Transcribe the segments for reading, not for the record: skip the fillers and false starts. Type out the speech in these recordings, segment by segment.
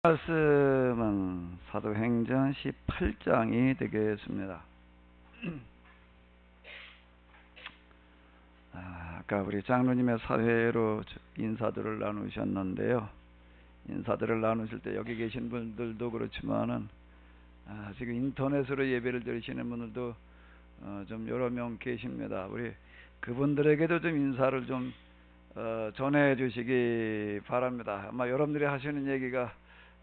말씀은 사도행전 18장이 되겠습니다. 아까 우리 장로님의 사회로 인사들을 나누셨는데요. 인사들을 나누실 때 여기 계신 분들도 그렇지만은 지금 인터넷으로 예배를 드리시는 분들도 좀 여러 명 계십니다. 우리 그분들에게도 좀 인사를 좀 전해 주시기 바랍니다. 아마 여러분들이 하시는 얘기가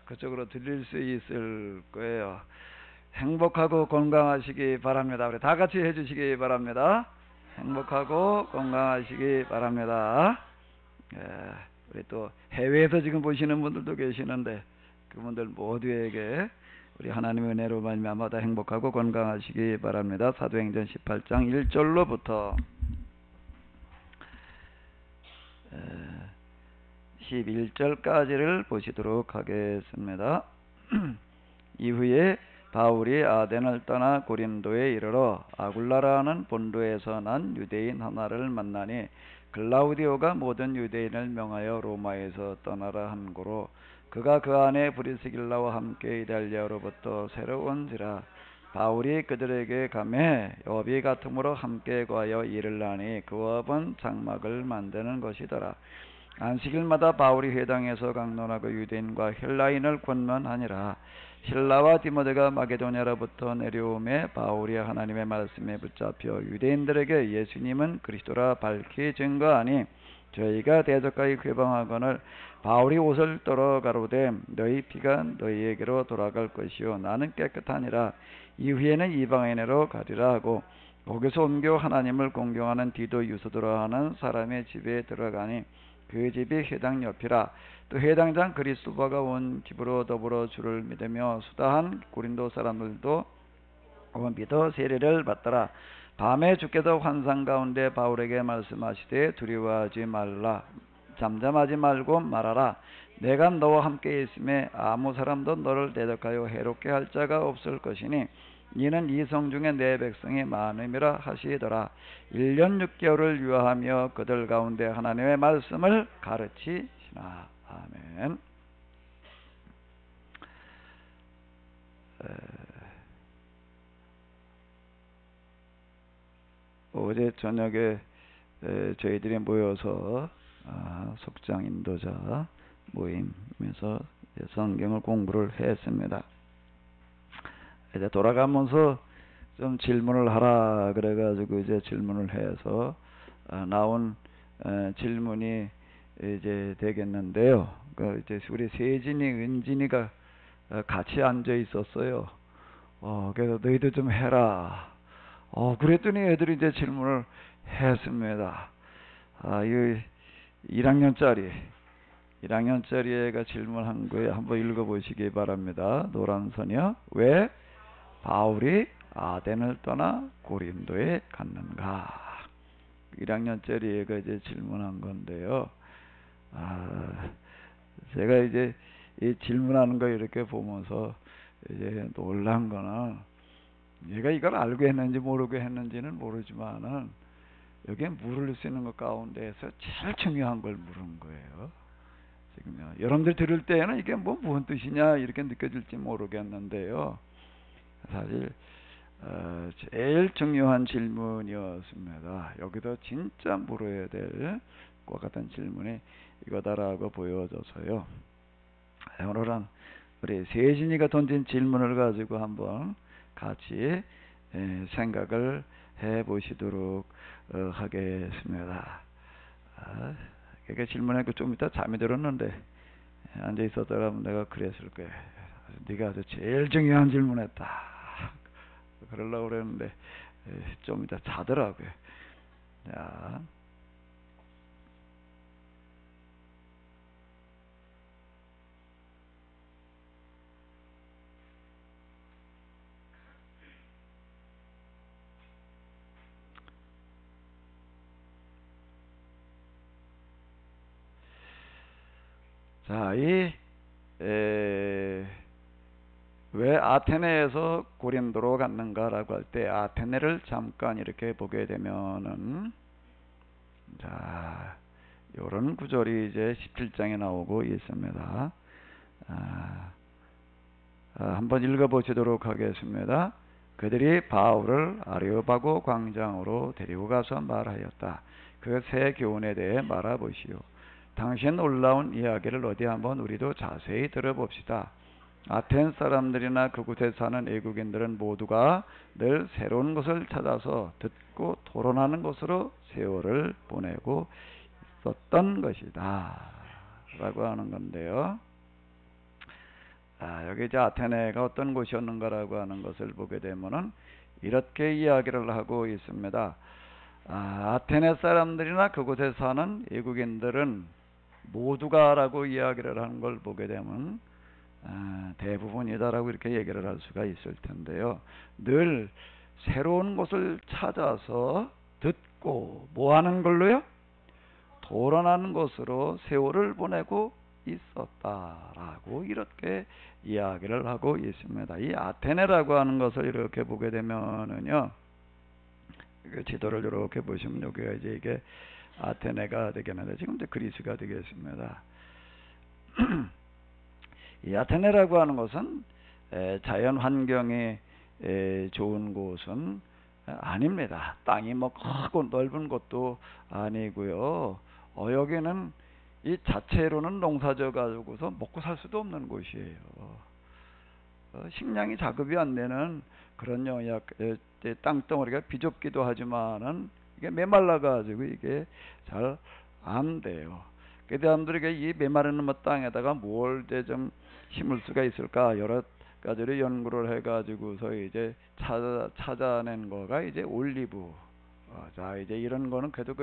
그쪽으로 들릴 수 있을 거예요. 행복하고 건강하시기 바랍니다. 우리 다 같이 해주시기 바랍니다. 행복하고 건강하시기 바랍니다. 우리 또 해외에서 지금 보시는 분들도 계시는데 그분들 모두에게 우리 하나님의 은혜로 말미암아 다 행복하고 건강하시기 바랍니다. 사도행전 18장 1절로부터 11절까지를 보시도록 하겠습니다. 이후에 바울이 아덴을 떠나 고린도에 이르러 아굴라라는 본도에서 난 유대인 하나를 만나니 글라우디오가 모든 유대인을 명하여 로마에서 떠나라 한 고로 그가 그 안에 브리스길라와 함께 이달리아로부터 새로운지라 바울이 그들에게 가매 업이 같음으로 함께 거하여 일을 하니 그 업은 장막을 만드는 것이더라. 안식일마다 바울이 회당에서 강론하고 유대인과 헬라인을 권면하니라. 실라와 디모데가 마게도냐로부터 내려오매 바울이 하나님의 말씀에 붙잡혀 유대인들에게 예수님은 그리스도라 밝히 증거하니 저희가 대적하여 회방하거늘 바울이 옷을 떨어 가로되 너희 피가 너희에게로 돌아갈 것이요 나는 깨끗하니라. 이후에는 이방인으로 가리라 하고 거기서 옮겨 하나님을 공경하는 디도 유소도라 하는 사람의 집에 들어가니 그 집이 회당 옆이라. 또 회당장 그리스도바가 온 집으로 더불어 주를 믿으며 수다한 고린도 사람들도 믿어 세례를 받더라. 밤에 주께서 환상 가운데 바울에게 말씀하시되 두려워하지 말라. 잠잠하지 말고 말하라. 내가 너와 함께 있음에 아무 사람도 너를 대적하여 해롭게 할 자가 없을 것이니 이는 이성 중에 내 백성이 많음이라 하시더라. 1년 6개월을 유하하며 그들 가운데 하나님의 말씀을 가르치시나. 아멘. 어제 저녁에 저희들이 모여서 속장 인도자 모임에서 성경을 공부를 했습니다. 이제 돌아가면서 좀 질문을 하라 그래가지고 이제 질문을 해서 나온 질문이 이제 되겠는데요. 이제 우리 세진이, 은진이가 같이 앉아 있었어요. 그래서 너희도 좀 해라. 그랬더니 애들이 이제 질문을 했습니다. 이 1학년짜리 애가 질문한 거에 한번 읽어보시기 바랍니다. 노란 소녀, 왜 바울이 아덴을 떠나 고린도에 갔는가? 1학년짜리 애가 이제 질문한 건데요. 제가 이제 이 질문하는 거 이렇게 보면서 이제 놀란 거는 얘가 이걸 알고 했는지 모르고 했는지는 모르지만은 여기에 물을 쓰는 것 가운데에서 제일 중요한 걸 물은 거예요. 지금요. 여러분들 들을 때에는 이게 무슨 뜻이냐 이렇게 느껴질지 모르겠는데요. 사실 제일 중요한 질문이었습니다. 여기도 진짜 물어야 될 것 같은 질문이 이거다라고 보여져서요. 오늘은 우리 세진이가 던진 질문을 가지고 한번 같이 생각을 해보시도록 하겠습니다. 그러니까 질문하니까 좀 이따 잠이 들었는데 앉아 있었더라면 내가 그랬을 거예요. 네가 아주 제일 중요한 질문했다. 그러려고 그랬는데 좀 이따 자더라고요. 왜 아테네에서 고린도로 갔는가라고 할 때 아테네를 잠깐 이렇게 보게 되면은 이런 구절이 이제 17장에 나오고 있습니다. 한번 읽어보시도록 하겠습니다. 그들이 바울을 아레오바고 광장으로 데리고 가서 말하였다. 그 새 교훈에 대해 말해보시오. 당신 놀라운 이야기를 어디 한번 우리도 자세히 들어봅시다. 아텐 사람들이나 그곳에 사는 외국인들은 모두가 늘 새로운 것을 찾아서 듣고 토론하는 것으로 세월을 보내고 있었던 것이다 라고 하는 건데요. 여기 이제 아테네가 어떤 곳이었는가라고 하는 것을 보게 되면은 이렇게 이야기를 하고 있습니다. 아테네 사람들이나 그곳에 사는 외국인들은 모두가라고 이야기를 하는 걸 보게 되면 대부분이다라고 이렇게 얘기를 할 수가 있을 텐데요. 늘 새로운 것을 찾아서 듣고 뭐 하는 걸로요? 토론하는 것으로 세월을 보내고 있었다라고 이렇게 이야기를 하고 있습니다. 이 아테네라고 하는 것을 이렇게 보게 되면은요, 그 지도를 이렇게 보시면 여기가 이제 이게 아테네가 되겠는데 지금 이제 그리스가 되겠습니다. 이 아테네라고 하는 것은 자연 환경이 좋은 곳은 아닙니다. 땅이 뭐 크고 넓은 것도 아니고요. 여기는 이 자체로는 농사져 가지고서 먹고 살 수도 없는 곳이에요. 식량이 자급이 안 되는 그런 영역, 땅덩어리가 비좁기도 하지만은 이게 메말라 가지고 이게 잘 안 돼요. 그 사람들이 이 메마른 땅에다가 뭘 이제 좀 심을 수가 있을까 여러 가지로 연구를 해가지고서 이제 찾아낸 거가 이제 올리브. 자 이제 이런 거는 그래도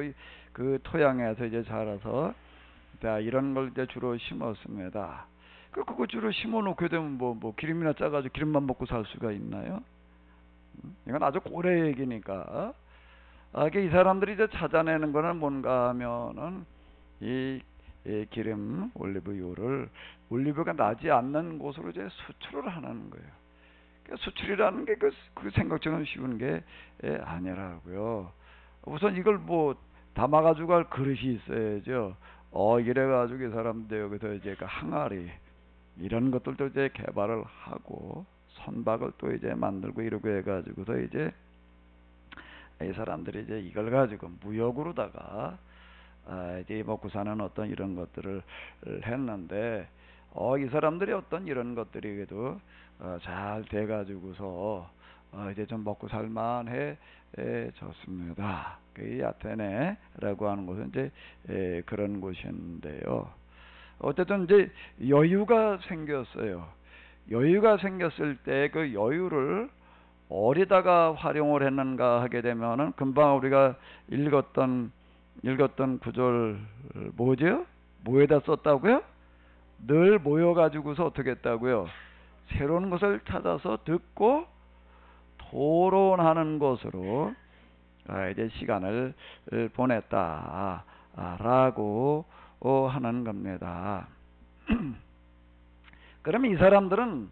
그 토양에서 이제 자라서 자 이런 걸 이제 주로 심었습니다. 그거 주로 심어놓게 되면 뭐 기름이나 짜가지고 기름만 먹고 살 수가 있나요? 이건 아주 고래 얘기니까. 이 사람들이 이제 찾아내는 거는 뭔가 하면은 이 기름 올리브유를 올리브가 나지 않는 곳으로 이제 수출을 하는 거예요. 그러니까 수출이라는 게 그 생각처럼 쉬운 게 아니라고요. 우선 이걸 뭐 담아가지고 갈 그릇이 있어야죠. 이래가지고 이 사람들 여기서 이제 그 항아리 이런 것들도 이제 개발을 하고 선박을 또 이제 만들고 이러고 해가지고서 이제 이 사람들이 이제 이걸 가지고 무역으로다가 이제 먹고 사는 어떤 이런 것들을 했는데 이 사람들이 어떤 이런 것들이 그래도 잘 돼가지고서 이제 좀 먹고 살만해졌습니다. 이 아테네라고 하는 곳은 이제 그런 곳인데요. 어쨌든 이제 여유가 생겼어요. 여유가 생겼을 때 그 여유를 어디다가 활용을 했는가 하게 되면은 금방 우리가 읽었던 구절 뭐죠? 뭐에다 썼다고요? 늘 모여가지고서 어떻게 했다고요? 새로운 것을 찾아서 듣고 토론하는 것으로 이제 시간을 보냈다라고 하는 겁니다. 그럼 이 사람들은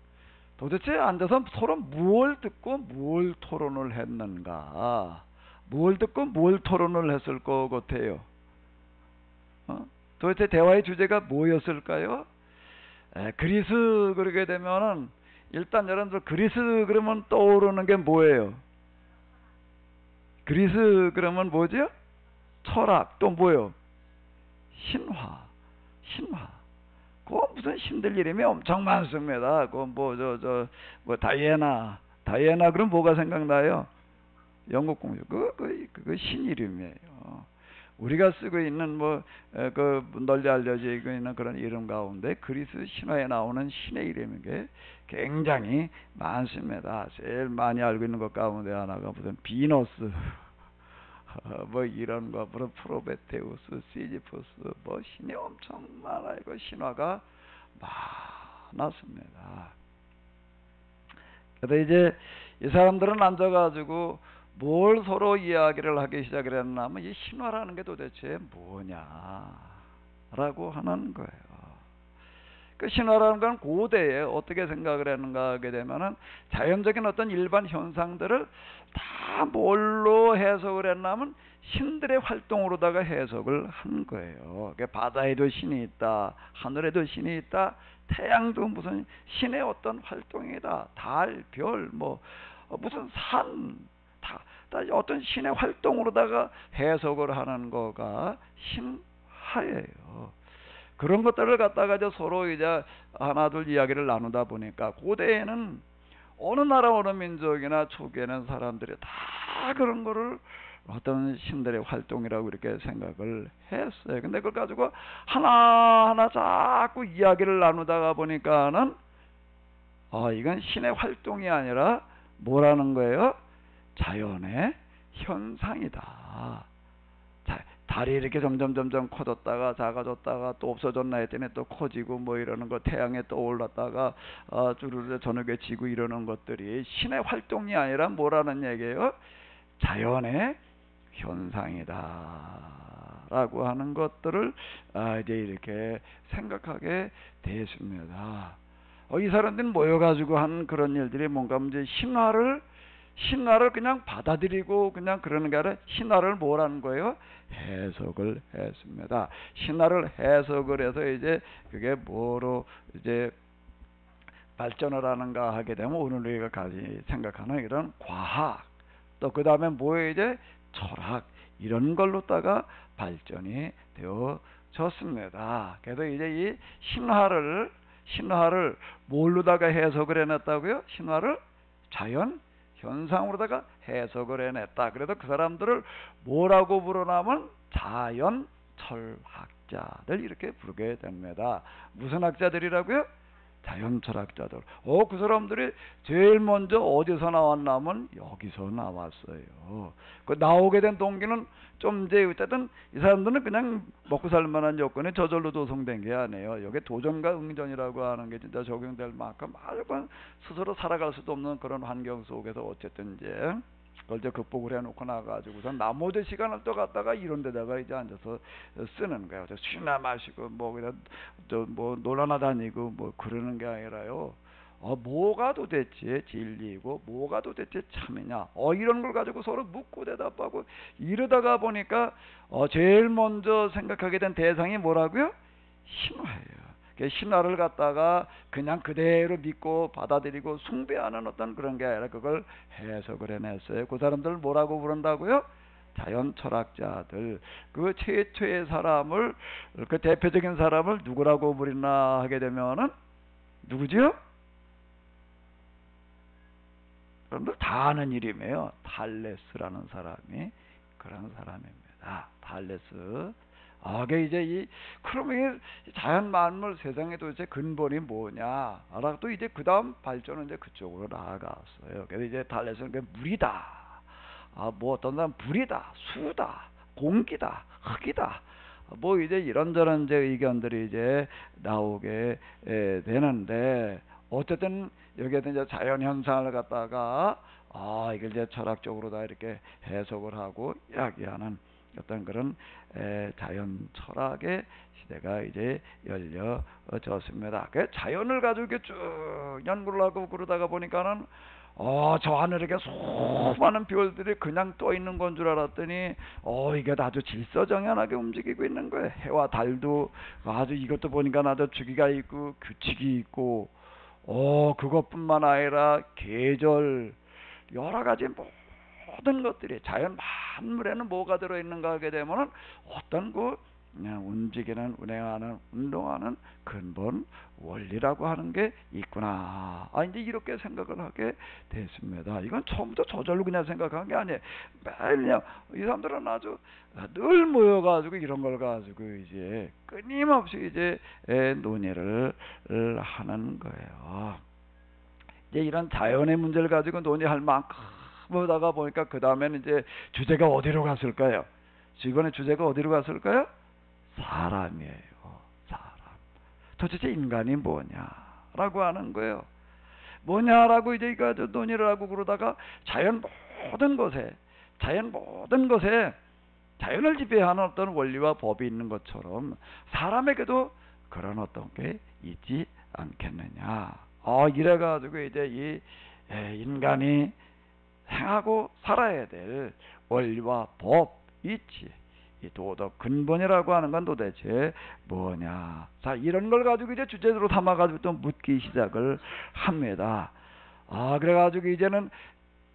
도대체 앉아서 서로 무엇을 듣고 무엇을 토론을 했는가? 뭘 듣고 뭘 토론을 했을 것 같아요? 도대체 대화의 주제가 뭐였을까요? 그리스 그러게 되면은 일단 여러분들 그리스 그러면 떠오르는 게 뭐예요? 그리스 그러면 뭐죠? 철학 또 뭐요? 신화. 그 무슨 신들 이름이 엄청 많습니다. 그 뭐 다이애나 그럼 뭐가 생각나요? 영국 공주 그 신 이름이에요. 우리가 쓰고 있는 그 널리 알려져 있는 그런 이름 가운데 그리스 신화에 나오는 신의 이름인 게 굉장히 많습니다. 제일 많이 알고 있는 것 가운데 하나가 무슨 비너스 뭐 이런 거, 프로메테우스, 시지푸스, 뭐 신이 엄청 많아요. 그 신화가 많았습니다. 그런데 이제 이 사람들은 앉아가지고 뭘 서로 이야기를 하기 시작을 했냐면 이 신화라는 게 도대체 뭐냐라고 하는 거예요. 그 신화라는 건 고대에 어떻게 생각을 했는가 하게 되면은 자연적인 어떤 일반 현상들을 다 뭘로 해석을 했냐면 신들의 활동으로다가 해석을 한 거예요. 바다에도 신이 있다, 하늘에도 신이 있다, 태양도 무슨 신의 어떤 활동이다. 달, 별, 무슨 산, 다 어떤 신의 활동으로다가 해석을 하는 거가 신화예요. 그런 것들을 갖다가 이제 서로 이제 하나둘 이야기를 나누다 보니까 고대에는 어느 나라 어느 민족이나 초기에는 사람들이 다 그런 거를 어떤 신들의 활동이라고 이렇게 생각을 했어요. 근데 그걸 가지고 하나하나 자꾸 이야기를 나누다가 보니까는 이건 신의 활동이 아니라 뭐라는 거예요? 자연의 현상이다. 달이 이렇게 점점 커졌다가 작아졌다가 또 없어졌나 했더니 또 커지고 이러는 거, 태양에 떠올랐다가 주르르 저녁에 지고 이러는 것들이 신의 활동이 아니라 뭐라는 얘기예요? 자연의 현상이다 라고 하는 것들을 이제 이렇게 생각하게 되었습니다. 이 사람들은 모여가지고 한 그런 일들이 뭔가 이제 신화를 그냥 받아들이고 그냥 그러는 게 아니라 신화를 뭐라는 거예요? 해석을 했습니다. 신화를 해석을 해서 이제 그게 뭐로 이제 발전을 하는가 하게 되면 오늘 우리가 같이 생각하는 이런 과학, 또 그 다음에 뭐에 이제 철학, 이런 걸로다가 발전이 되어졌습니다. 그래서 이제 이 신화를 뭘로다가 해석을 해냈다고요? 신화를 자연 현상으로다가 해석을 해냈다. 그래서 그 사람들을 뭐라고 부르냐면 자연 철학자들 이렇게 부르게 됩니다. 무슨 학자들이라고요? 자연 철학자들. 그 사람들이 제일 먼저 어디서 나왔냐면 여기서 나왔어요. 그 나오게 된 동기는 좀 이제 어쨌든 이 사람들은 그냥 먹고 살 만한 여건이 저절로 조성된 게 아니에요. 여기 도전과 응전이라고 하는 게 진짜 적용될 만큼 아주 스스로 살아갈 수도 없는 그런 환경 속에서 어쨌든 이제 그걸 이제 극복을 해놓고 나가지고서 나머지 시간을 또 갖다가 이런 데다가 이제 앉아서 쓰는 거예요. 술이나 마시고 그냥 놀러나 다니고 그러는 게 아니라요. 뭐가 도대체 진리이고 뭐가 도대체 참이냐, 이런 걸 가지고 서로 묻고 대답하고 이러다가 보니까 제일 먼저 생각하게 된 대상이 뭐라고요? 신화예요. 신화를 갖다가 그냥 그대로 믿고 받아들이고 숭배하는 어떤 그런 게 아니라 그걸 해석을 해냈어요. 그 사람들 뭐라고 부른다고요? 자연 철학자들. 그 최초의 사람을, 그 대표적인 사람을 누구라고 부르나 하게 되면은 누구죠? 여러분들 다 아는 이름이에요. 탈레스라는 사람이 그런 사람입니다. 탈레스. 그게 이제 그러면 자연 만물 세상에 도대체 근본이 뭐냐? 또 이제 그 다음 발전은 이제 그쪽으로 나아갔어요. 그래서 이제 탈레스는 물이다. 어떤 사람 불이다, 수다, 공기다, 흙이다. 이제 이런저런 이제 의견들이 이제 나오게 되는데, 어쨌든 여기에서 이제 자연 현상을 갖다가 이걸 이제 철학적으로 다 이렇게 해석을 하고 이야기하는 어떤 그런 자연 철학의 시대가 이제 열려졌습니다. 그 자연을 가지고 이렇게 쭉 연구를 하고 그러다가 보니까는 저 하늘에 수많은 별들이 그냥 떠 있는 건 줄 알았더니 이게 아주 질서정연하게 움직이고 있는 거예요. 해와 달도 아주 이것도 보니까 아주 주기가 있고 규칙이 있고 그것뿐만 아니라 계절, 여러 가지 모든 것들이 자연 만물에는 뭐가 들어있는가 하게 되면 어떤 움직이는, 운행하는, 운동하는 근본 원리라고 하는 게 있구나. 이제 이렇게 생각을 하게 됐습니다. 이건 처음부터 저절로 그냥 생각한 게 아니에요. 매일 그냥 이 사람들은 아주 늘 모여가지고 이런 걸 가지고 이제 끊임없이 이제 논의를 하는 거예요. 이제 이런 자연의 문제를 가지고 논의할 만큼 보다가 보니까 그 다음에는 이제 주제가 어디로 갔을까요? 이번에 주제가 어디로 갔을까요? 사람이에요. 사람. 도대체 인간이 뭐냐라고 하는 거예요. 뭐냐라고 이제 이거 논의를 하고 그러다가 자연 모든 것에 자연을 지배하는 어떤 원리와 법이 있는 것처럼 사람에게도 그런 어떤 게 있지 않겠느냐. 이래가지고 이제 이 인간이 행하고 살아야 될 원리와 법 있지. 이 도덕 근본이라고 하는 건 도대체 뭐냐. 자, 이런 걸 가지고 이제 주제로 삼아가지고 또 묻기 시작을 합니다. 그래가지고 이제는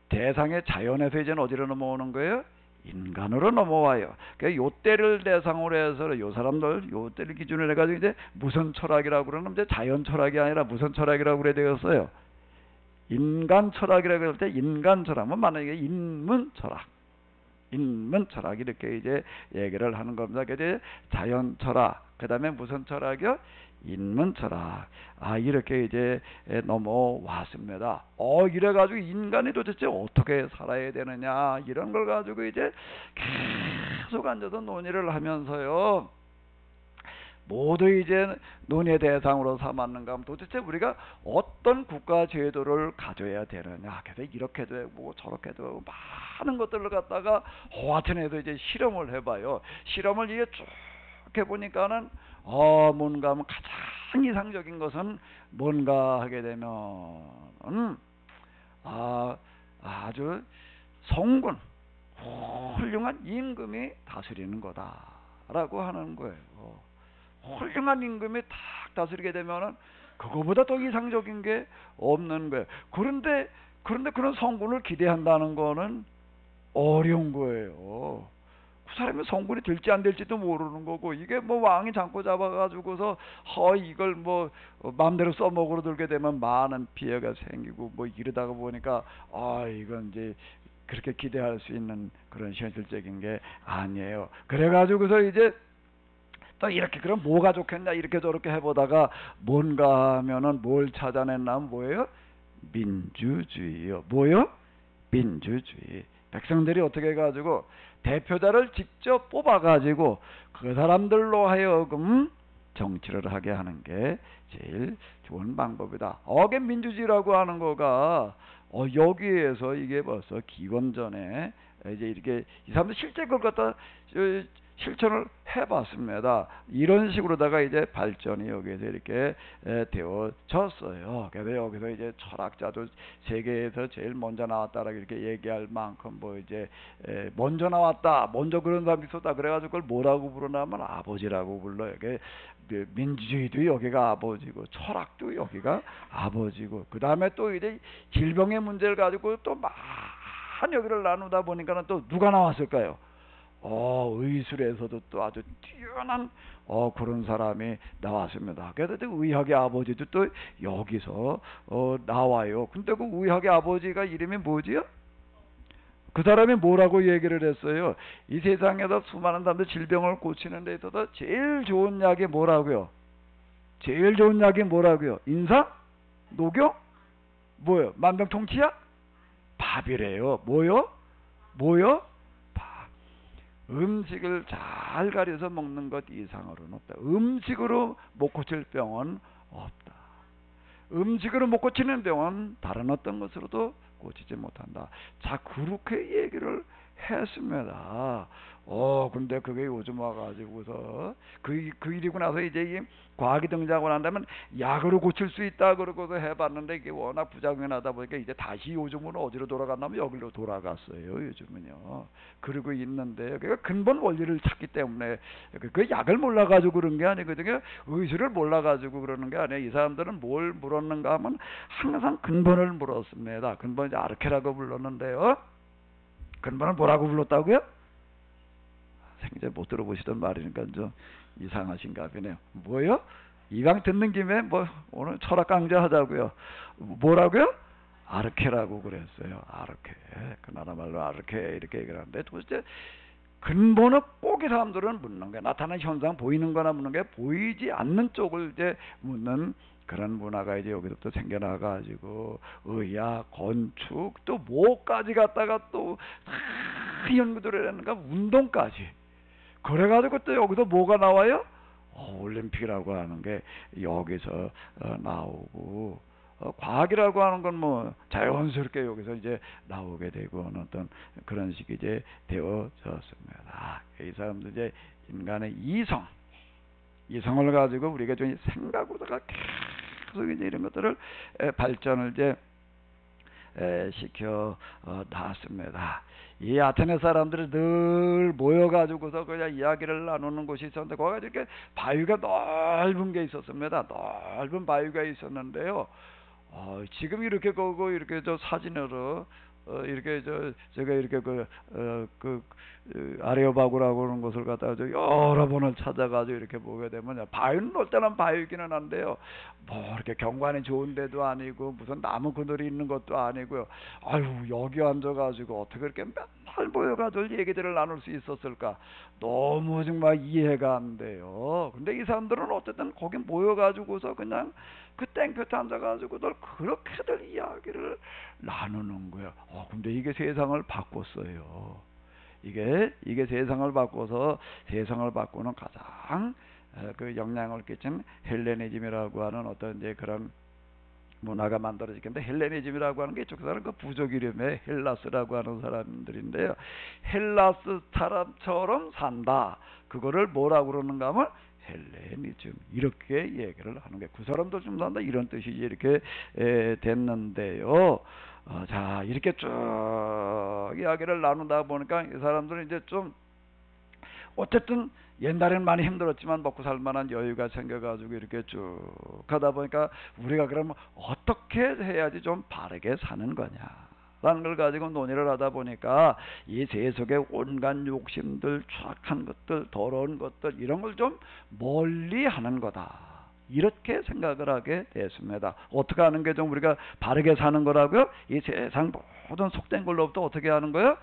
대상의 자연에서 이제는 어디로 넘어오는 거예요? 인간으로 넘어와요. 그러니까 요때를 대상으로 해서 요 사람들 요때를 기준으로 해가지고 이제 무슨 철학이라고 그러면 이제 자연 철학이 아니라 무슨 철학이라고 그래야 되겠어요? 인간 철학이라고 할 때 인간 철학은 만약에 인문 철학. 인문 철학 이렇게 이제 얘기를 하는 겁니다. 그래서 자연 철학, 그 다음에 무슨 철학이요? 인문 철학. 이렇게 이제 넘어왔습니다. 이래가지고 인간이 도대체 어떻게 살아야 되느냐 이런 걸 가지고 이제 계속 앉아서 논의를 하면서요. 모두 이제 논의의 대상으로 삼았는가 하면 도대체 우리가 어떤 국가 제도를 가져야 되느냐. 그래서 이렇게도 하고 저렇게도 하고 많은 것들을 갖다가 하여튼해서 이제 실험을 해봐요. 실험을 이게 쭉 해보니까는 뭔가 하면 가장 이상적인 것은 뭔가 하게 되면 아주 성군 훌륭한 임금이 다스리는 거다라고 하는 거예요. 훌륭한 임금이 탁 다스리게 되면은 그거보다 더 이상적인 게 없는 거예요. 그런데 그런 성군을 기대한다는 거는 어려운 거예요. 그 사람이 성군이 될지 안 될지도 모르는 거고, 이게 뭐 왕이 잡고 잡아가지고서 이걸 뭐 마음대로 써먹으러 들게 되면 많은 피해가 생기고 뭐 이러다가 보니까 이건 이제 그렇게 기대할 수 있는 그런 현실적인 게 아니에요. 그래가지고서 이제 또 이렇게 그럼 뭐가 좋겠냐 이렇게 저렇게 해보다가 뭔가 하면은 뭘 찾아냈냐면 뭐예요? 민주주의요. 뭐요? 민주주의. 백성들이 어떻게 해가지고 대표자를 직접 뽑아가지고 그 사람들로 하여금 정치를 하게 하는 게 제일 좋은 방법이다. 어게 민주주의라고 하는 거가 여기에서 이게 벌써 기원전에 이제 이렇게 이 사람들 실제 그걸 갖다 실천을 해봤습니다. 이런 식으로다가 이제 발전이 여기에서 이렇게 되어졌어요. 그래서 여기서 이제 철학자도 세계에서 제일 먼저 나왔다라고 이렇게 얘기할 만큼 뭐 이제 먼저 나왔다, 먼저 그런 사람이 있었다. 그래가지고 그걸 뭐라고 부르냐면 아버지라고 불러요. 민주주의도 여기가 아버지고 철학도 여기가 아버지고 그 다음에 또 이제 질병의 문제를 가지고 또 많은 여기를 나누다 보니까는 또 누가 나왔을까요? 의술에서도 또 아주 뛰어난 그런 사람이 나왔습니다. 그래서 의학의 아버지도 또 여기서 나와요. 근데 그 의학의 아버지가 이름이 뭐지요? 그 사람이 뭐라고 얘기를 했어요? 이 세상에서 수많은 사람들 질병을 고치는 데 있어서 제일 좋은 약이 뭐라고요? 제일 좋은 약이 뭐라고요? 인상? 녹용? 뭐요? 만병통치약? 밥이래요. 뭐요? 음식을 잘 가려서 먹는 것 이상으로는 없다. 음식으로 못 고칠 병은 없다. 음식으로 못 고치는 병은 다른 어떤 것으로도 고치지 못한다. 자, 그렇게 얘기를 했습니다. 근데 그게 요즘 와가지고서 그 일이고 나서 이제 이 과학이 등장하고 난다면 약으로 고칠 수 있다 그러고서 해봤는데 이게 워낙 부작용이 나다 보니까 이제 다시 요즘은 어디로 돌아갔냐면 여기로 돌아갔어요. 요즘은요. 그러고 있는데 그러니까 근본 원리를 찾기 때문에 그 약을 몰라가지고 그런 게 아니거든요. 의술을 몰라가지고 그러는 게 아니에요. 이 사람들은 뭘 물었는가 하면 항상 근본을 물었습니다. 근본 이제 아르케라고 불렀는데요. 근본을 뭐라고 불렀다고요? 생전 못 들어보시던 말이니까 좀 이상하신가 보네요. 뭐요? 이왕 듣는 김에 뭐 오늘 철학 강좌하자고요. 뭐라고요? 아르케라고 그랬어요. 아르케. 그 나라 말로 아르케 이렇게 얘기를 하는데 도대체 근본은 꼭 이 사람들은 묻는 거야. 나타나는 현상 보이는 거나 묻는 게 보이지 않는 쪽을 이제 묻는 그런 문화가 이제 여기서부터 생겨나가지고 의학, 건축 또 뭐까지 갖다가 또 연구들을 하는가 운동까지 그래가지고 또 여기서 뭐가 나와요? 올림픽이라고 하는 게 여기서 나오고 과학이라고 하는 건 뭐 자연스럽게 여기서 이제 나오게 되고 어떤 그런 식이 이제 되어졌습니다. 이 사람들 이제 인간의 이성을 가지고 우리가 좀 생각으로다가 계속 이제 이런 것들을 발전을 이제 시켜 놨습니다. 이 아테네 사람들이 늘 모여가지고서 그냥 이야기를 나누는 곳이 있었는데, 거기가 이렇게 바위가 넓은 게 있었습니다. 넓은 바위가 있었는데요. 지금 이렇게 거고 이렇게 저 사진으로 이렇게 제가 이렇게 아레오바구라고 하는 곳을 갖다가 여러 번을 찾아가지고 이렇게 보게 되면, 바위는 어때는 바위기는 한데요, 뭐 이렇게 경관이 좋은 데도 아니고 무슨 나무 그늘이 있는 것도 아니고요. 아유, 여기 앉아가지고 어떻게 그렇게 맨날 모여가지고 얘기들을 나눌 수 있었을까? 너무 정말 이해가 안 돼요. 근데 이 사람들은 어쨌든 거기 모여가지고서 그냥 그 땡볕에 앉아가지고들 그렇게들 이야기를 나누는 거예요. 근데 이게 세상을 바꿨어요. 이게 세상을 바꿔서 세상을 바꾸는 가장 그 영향을 끼친 헬레니즘이라고 하는 어떤 이제 그런 문화가 만들어지겠는데, 헬레니즘이라고 하는 게 이쪽 사람 그 부족 이름에 헬라스라고 하는 사람들인데요. 헬라스 사람처럼 산다. 그거를 뭐라고 그러는가 하면 헬레니즘, 이렇게 얘기를 하는 게, 그 사람들 좀 산다 이런 뜻이지 이렇게 됐는데요. 자, 이렇게 쭉 이야기를 나누다 보니까 이 사람들은 이제 좀 어쨌든 옛날에는 많이 힘들었지만 먹고 살 만한 여유가 생겨가지고 이렇게 쭉 가다 보니까, 우리가 그러면 어떻게 해야지 좀 바르게 사는 거냐 라는 걸 가지고 논의를 하다 보니까, 이 세속의 온갖 욕심들, 추악한 것들, 더러운 것들, 이런 걸 좀 멀리 하는 거다, 이렇게 생각을 하게 됐습니다. 어떻게 하는 게 좀 우리가 바르게 사는 거라고요? 이 세상 모든 속된 걸로부터 어떻게 하는 거예요?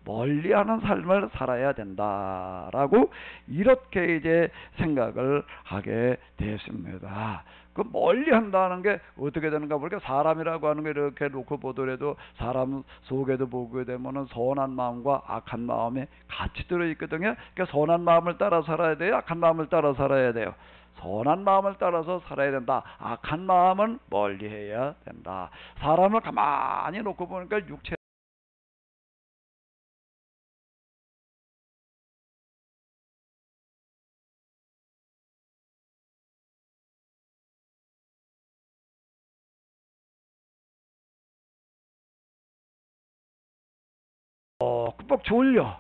멀리하는 삶을 살아야 된다라고 이렇게 이제 생각을 하게 됐습니다. 그 멀리한다는 게 어떻게 되는가 보니까, 사람이라고 하는 게 이렇게 놓고 보더라도 사람 속에도 보게 되면은 선한 마음과 악한 마음이 같이 들어 있거든요. 그러니까 선한 마음을 따라 살아야 돼요, 악한 마음을 따라 살아야 돼요? 선한 마음을 따라서 살아야 된다. 악한 마음은 멀리해야 된다. 사람을 가만히 놓고 보니까 육체 꾸벅 졸려.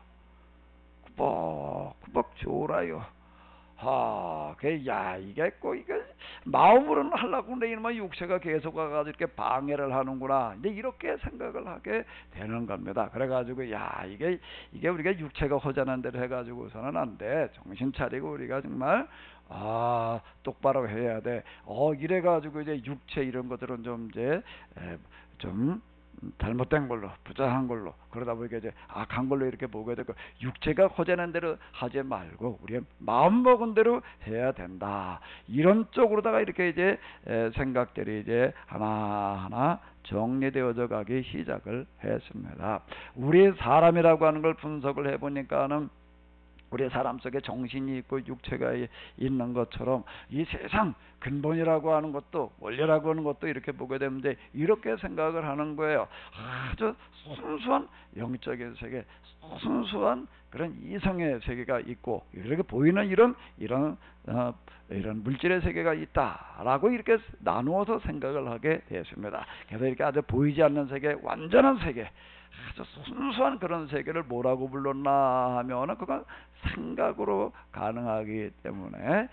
꾸벅꾸벅 졸아요. 이게 꼭 이게 마음으로는 하려고 하는데 이놈의 육체가 계속 와가지고 이렇게 방해를 하는구나. 이제 이렇게 생각을 하게 되는 겁니다. 그래가지고 이게 우리가 육체가 허전한 대로 해가지고서는 안 돼. 정신 차리고 우리가 정말 똑바로 해야 돼. 이래가지고 이제 육체 이런 것들은 좀 이제 좀 잘못된 걸로, 부정한 걸로, 그러다 보니까 이제 악한 걸로 이렇게 보게 되고, 육체가 허전한 대로 하지 말고 우리 마음 먹은 대로 해야 된다, 이런 쪽으로다가 이렇게 이제 생각들이 이제 하나하나 정리되어져 가기 시작을 했습니다. 우리 사람이라고 하는 걸 분석을 해보니까는, 우리 사람 속에 정신이 있고 육체가 있는 것처럼 이 세상 근본이라고 하는 것도, 원리라고 하는 것도 이렇게 보게 되는데, 이렇게 생각을 하는 거예요. 아주 순수한 영적인 세계, 순수한 그런 이성의 세계가 있고, 이렇게 보이는 이런 물질의 세계가 있다라고 이렇게 나누어서 생각을 하게 되었습니다. 그래서 이렇게 아주 보이지 않는 세계, 완전한 세계, 아주 순수한 그런 세계를 뭐라고 불렀나 하면은, 그건 생각으로 가능하기 때문에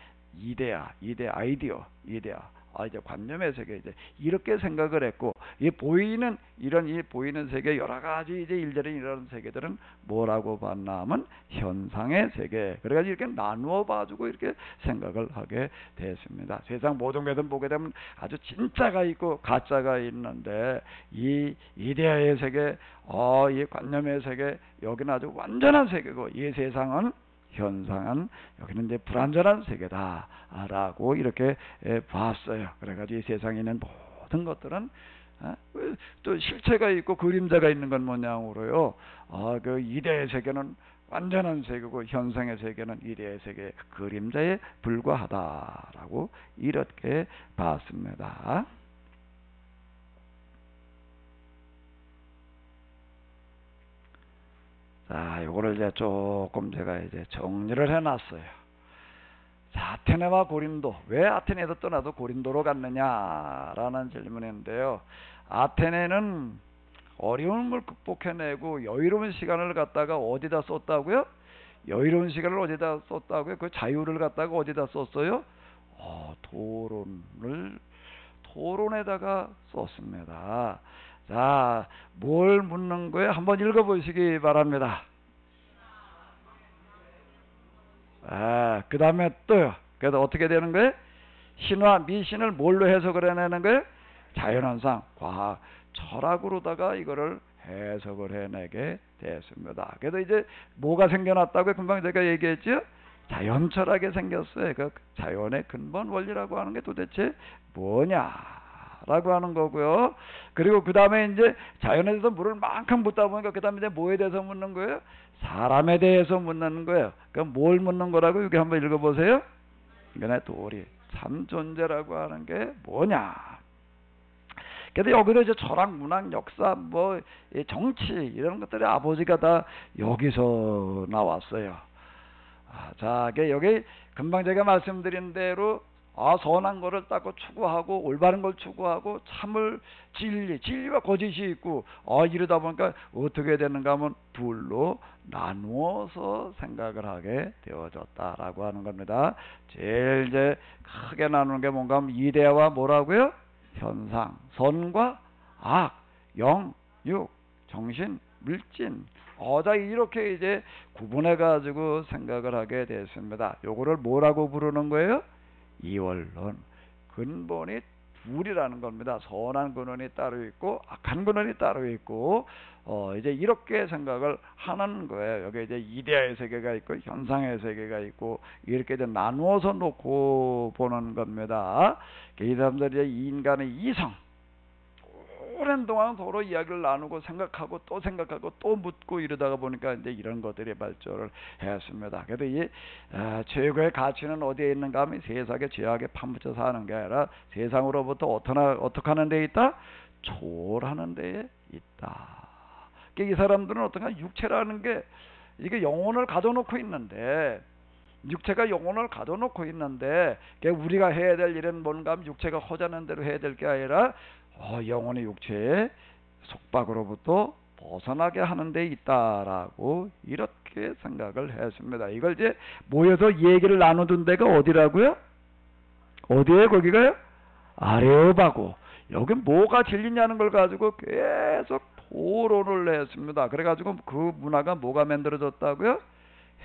아이디어, 이제 관념의 세계, 이제 이렇게 생각을 했고, 이 보이는 세계, 여러 가지 이제 일들이 일어나는 세계들은 뭐라고 봤나 하면 현상의 세계. 그래가지고 이렇게 나누어 봐주고 이렇게 생각을 하게 됐습니다. 세상 모든 것을 보게 되면 아주 진짜가 있고 가짜가 있는데, 이 이데아의 세계, 이 관념의 세계, 여기는 아주 완전한 세계고, 이 세상은, 현상은, 여기는 이제 불완전한 세계다라고 이렇게 봤어요. 그래가지고 이 세상에 있는 모든 것들은 또 실체가 있고 그림자가 있는 건 뭐냐고요. 그 이데의 세계는 완전한 세계고, 현상의 세계는 이데의 세계의 그림자에 불과하다라고 이렇게 봤습니다. 자, 요거를 이제 조금 제가 이제 정리를 해놨어요. 자, 아테네와 고린도, 왜 아테네에서 떠나서 고린도로 갔느냐라는 질문인데요. 아테네는 어려움을 극복해내고 여유로운 시간을 갖다가 어디다 썼다고요? 여유로운 시간을 어디다 썼다고요? 그 자유를 갖다가 어디다 썼어요? 토론에다가 썼습니다. 자, 뭘 묻는 거예요? 한번 읽어보시기 바랍니다. 그 다음에 또요. 그래서 어떻게 되는 거예요? 신화, 미신을 뭘로 해석을 해내는 거예요? 자연현상, 과학, 철학으로다가 이거를 해석을 해내게 됐습니다. 그래서 이제 뭐가 생겨났다고요? 금방 제가 얘기했죠? 자연철학이 생겼어요. 그 자연의 근본 원리라고 하는 게 도대체 뭐냐라고 하는 거고요. 그리고 그 다음에 이제 자연에 대해서 물을 만큼 묻다 보니까 그 다음에 이제 뭐에 대해서 묻는 거예요? 사람에 대해서 묻는 거예요. 그럼 뭘 묻는 거라고? 여기 한번 읽어보세요. 이게 도리, 참 존재라고 하는 게 뭐냐? 그래서 여기도 이제 철학, 문학, 역사, 뭐 정치 이런 것들이 아버지가 다 여기서 나왔어요. 자, 여기 금방 제가 말씀드린 대로 선한 거를 닦고 추구하고 올바른 걸 추구하고 참을 진리와 거짓이 있고 이러다 보니까 어떻게 되는가 하면 둘로 나누어서 생각을 하게 되어졌다라고 하는 겁니다. 제일 이제 크게 나누는 게 뭔가 하면 이데아와 뭐라고요? 현상, 선과 악, 영, 육, 정신, 물진. 자, 이렇게 이제 구분해 가지고 생각을 하게 됐습니다. 요거를 뭐라고 부르는 거예요? 이원론. 근본이 둘이라는 겁니다. 선한 근원이 따로 있고 악한 근원이 따로 있고 이제 이렇게 생각을 하는 거예요. 여기 이제 이데아의 세계가 있고 현상의 세계가 있고 이렇게 이제 나누어서 놓고 보는 겁니다. 이 사람들이 이 인간의 이성 오랜 동안 서로 이야기를 나누고 생각하고 또 묻고 이러다가 보니까 이제 이런 것들이 발전을 했습니다. 그래도 이 최고의 가치는 어디에 있는가 하면 세상에 죄악에 파묻혀 사는 게 아니라 세상으로부터 어떻게 하는 데에 있다? 초월하는 데에 있다. 이 사람들은 어떤가? 육체라는 게 이게 영혼을 가져놓고 있는데 육체가 영혼을 가둬놓고 있는데 우리가 해야 될 일은 뭔가 하면 육체가 허자는 대로 해야 될 게 아니라 영혼의 육체의 속박으로부터 벗어나게 하는 데 있다라고 이렇게 생각을 했습니다. 이걸 이제 모여서 얘기를 나누던 데가 어디라고요? 어디에 거기가요? 아레오바고. 여기 뭐가 진리냐는 걸 가지고 계속 토론을 했습니다. 그래가지고 그 문화가 뭐가 만들어졌다고요?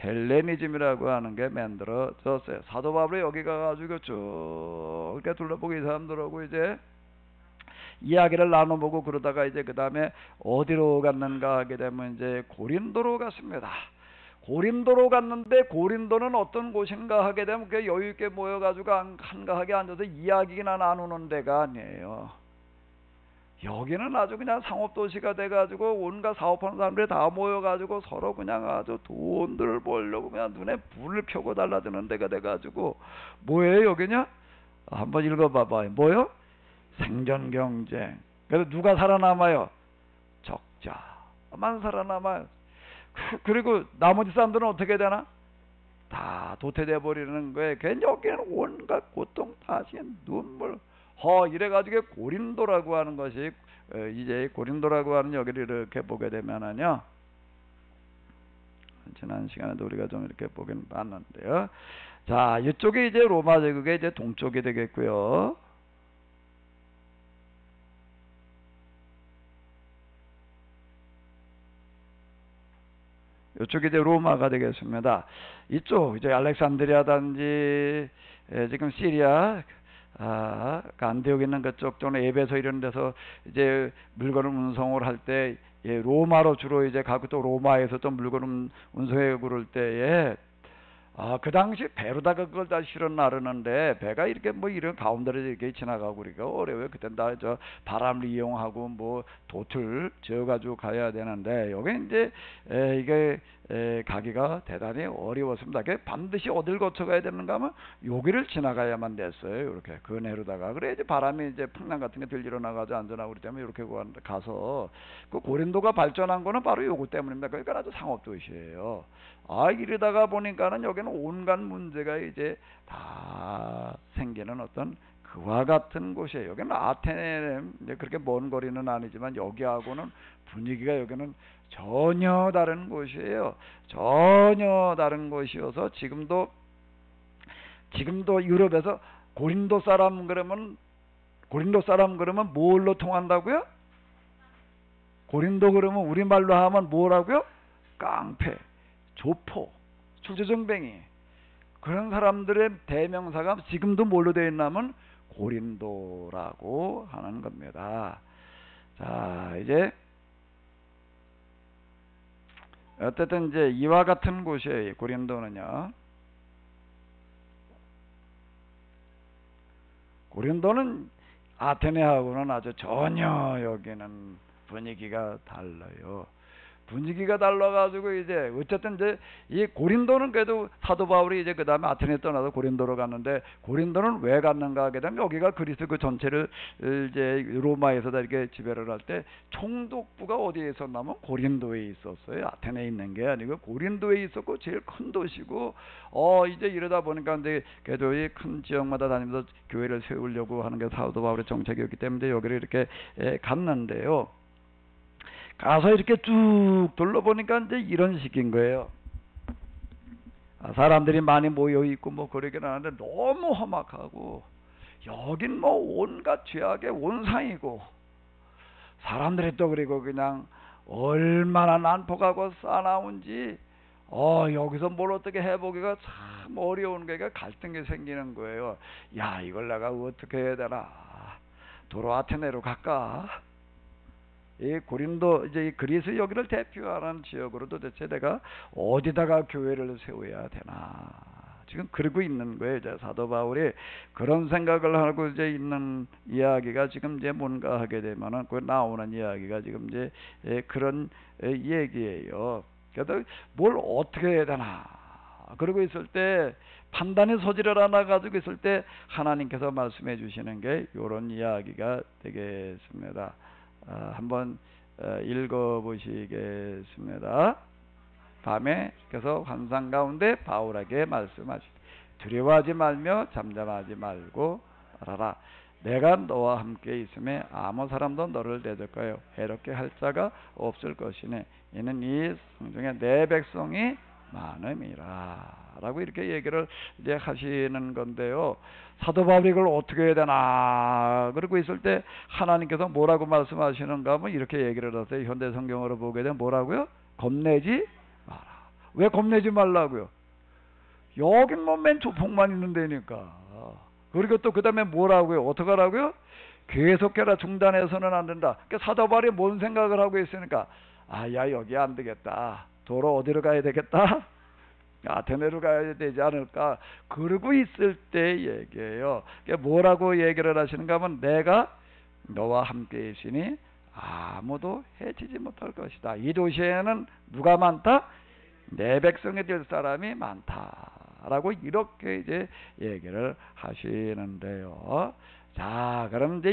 헬레니즘이라고 하는 게 만들어졌어요. 사도 바울이 여기 가가지고 쭉 이렇게 둘러보고 이 사람들하고 이제 이야기를 나눠보고 그러다가 이제 그 다음에 어디로 갔는가 하게 되면 이제 고린도로 갔습니다. 고린도로 갔는데 고린도는 어떤 곳인가 하게 되면 그 여유있게 모여가지고 한가하게 앉아서 이야기나 나누는 데가 아니에요. 여기는 아주 그냥 상업도시가 돼가지고 온갖 사업하는 사람들이 다 모여가지고 서로 그냥 아주 돈들을 벌려고 그냥 눈에 불을 켜고 달라드는 데가 돼가지고 뭐예요 여기냐? 한번 읽어봐봐요. 뭐요? 생존 경쟁. 그래서 누가 살아남아요? 적자만 살아남아요. 그리고 나머지 사람들은 어떻게 되나? 다 도태돼 버리는 거예요. 여기는 온갖 고통, 타신, 눈물, 이래가지고 고린도라고 하는 것이 이제 고린도라고 하는 여기를 이렇게 보게 되면은요. 지난 시간에도 우리가 좀 이렇게 보긴 봤는데요. 자, 이쪽이 이제 로마 제국의 이제 동쪽이 되겠고요. 이쪽이 이제 로마가 되겠습니다. 이쪽 이제 알렉산드리아든지 지금 시리아 안디옥 있는 그쪽 또는 에베소 이런 데서 이제 물건을 운송을 할 때 로마로 주로 이제 가고 또 로마에서 또 물건을 운송해 그럴 때에 그 당시 배로다가 그걸 다 실어 나르는데 배가 이렇게 뭐 이런 가운데로 이렇게 지나가고 그러니까 어려워요. 그땐 다 저 바람을 이용하고 뭐 도틀 지어가지고 가야 되는데 여기 이제 이게 가기가 대단히 어려웠습니다. 반드시 어딜 거쳐가야 되는가 하면 여기를 지나가야만 됐어요. 이렇게 그네로다가 그래 이제 바람이 이제 풍랑 같은 게 들리러 나가지고 안전하고 그러자면 이렇게 가서 그 고린도가 발전한 거는 바로 요거 때문입니다. 그러니까 아주 상업 도시예요. 이러다가 보니까는 여기는 온갖 문제가 이제 다 생기는 어떤 그와 같은 곳이에요. 여기는 아테네, 그렇게 먼 거리는 아니지만 여기하고는 분위기가 여기는 전혀 다른 곳이에요. 전혀 다른 곳이어서 지금도 유럽에서 고린도 사람 그러면 뭘로 통한다고요? 고린도 그러면 우리말로 하면 뭐라고요? 깡패, 조포, 출주정뱅이, 그런 사람들의 대명사가 지금도 뭘로 되어 있냐면 고린도라고 하는 겁니다. 자, 이제 어쨌든 이제 이와 같은 곳이에요. 고린도는요. 고린도는 아테네하고는 아주 전혀 여기는 분위기가 달라요. 분위기가 달라가지고 이제 어쨌든 이제 이 고린도는 그래도 사도 바울이 이제 그 다음에 아테네 떠나서 고린도로 갔는데, 고린도는 왜 갔는가 하게 되면 여기가 그리스 그 전체를 이제 로마에서다 이렇게 지배를 할 때 총독부가 어디에 있었냐면 고린도에 있었어요. 아테네에 있는 게 아니고 고린도에 있었고 제일 큰 도시고, 이제 이러다 보니까 이제 그래도 이 큰 지역마다 다니면서 교회를 세우려고 하는 게 사도 바울의 정책이었기 때문에 여기를 이렇게 갔는데요. 가서 이렇게 쭉 둘러보니까 이제 이런 식인 거예요. 사람들이 많이 모여 있고 뭐 그러긴 하는데 너무 험악하고, 여긴 뭐 온갖 죄악의 온상이고, 사람들이 또 그리고 그냥 얼마나 난폭하고 싸나운지 여기서 뭘 어떻게 해보기가 참 어려운 거니까 갈등이 생기는 거예요. 야, 이걸 내가 어떻게 해야 되나, 도로 아테네로 갈까? 이 고린도, 이제 이 그리스 여기를 대표하는 지역으로 도대체 내가 어디다가 교회를 세워야 되나, 지금 그러고 있는 거예요. 이제 사도 바울이 그런 생각을 하고 이제 있는 이야기가 지금 이제 뭔가 하게 되면은 그 나오는 이야기가 지금 이제 그런 얘기예요. 그래서 뭘 어떻게 해야 되나 그러고 있을 때, 판단의 소지를 하나 가지고 있을 때 하나님께서 말씀해 주시는 게 이런 이야기가 되겠습니다. 한번 읽어보시겠습니다. 밤에 그래서 환상 가운데 바울에게 말씀하시되, 두려워하지 말며 잠잠하지 말고 알아라. 내가 너와 함께 있음에 아무 사람도 너를 대적하여 해롭게 할 자가 없을 것이니 이는 이 성중에 내 백성이 많음이라 라고 이렇게 얘기를 이제 하시는 건데요. 사도 바울이 이걸 어떻게 해야 되나 그러고 있을 때 하나님께서 뭐라고 말씀하시는가 하면 이렇게 얘기를 하세요. 현대 성경으로 보게 되면 뭐라고요? 겁내지 마라. 왜 겁내지 말라고요? 여긴 뭐 맨 조폭만 있는 데니까. 그리고 또 그 다음에 뭐라고요? 어떻게 하라고요? 계속해라. 중단해서는 안 된다. 그러니까 사도 바울이 뭔 생각을 하고 있으니까, 야, 여기 안 되겠다. 도로 어디로 가야 되겠다? 아테네로 가야 되지 않을까? 그러고 있을 때 얘기예요. 그러니까 뭐라고 얘기를 하시는가 하면, 내가 너와 함께 있으니 아무도 해치지 못할 것이다. 이 도시에는 누가 많다? 내 백성이 될 사람이 많다라고 이렇게 이제 얘기를 하시는데요. 자, 그럼 이제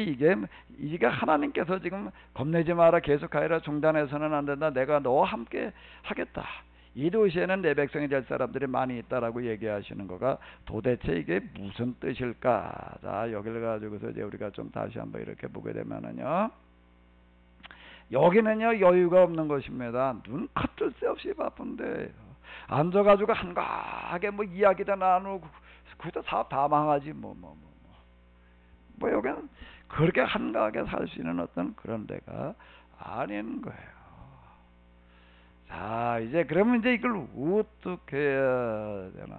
이게 하나님께서 지금 겁내지 마라, 계속하여라, 중단해서는 안 된다, 내가 너와 함께 하겠다, 이 도시에는 내 백성이 될 사람들이 많이 있다라고 얘기하시는 거가 도대체 이게 무슨 뜻일까? 자, 여기를 가지고서 이제 우리가 좀 다시 한번 이렇게 보게 되면은요, 여기는요 여유가 없는 것입니다. 눈꺼뜰 새 없이 바쁜데 앉아가지고 한가하게 뭐 이야기도 나누고, 그것도 사업 다 망하지 뭐 여기는 그렇게 한가하게 살 수 있는 어떤 그런 데가 아닌 거예요. 자, 이제 그러면 이제 이걸 어떻게 해야 되나?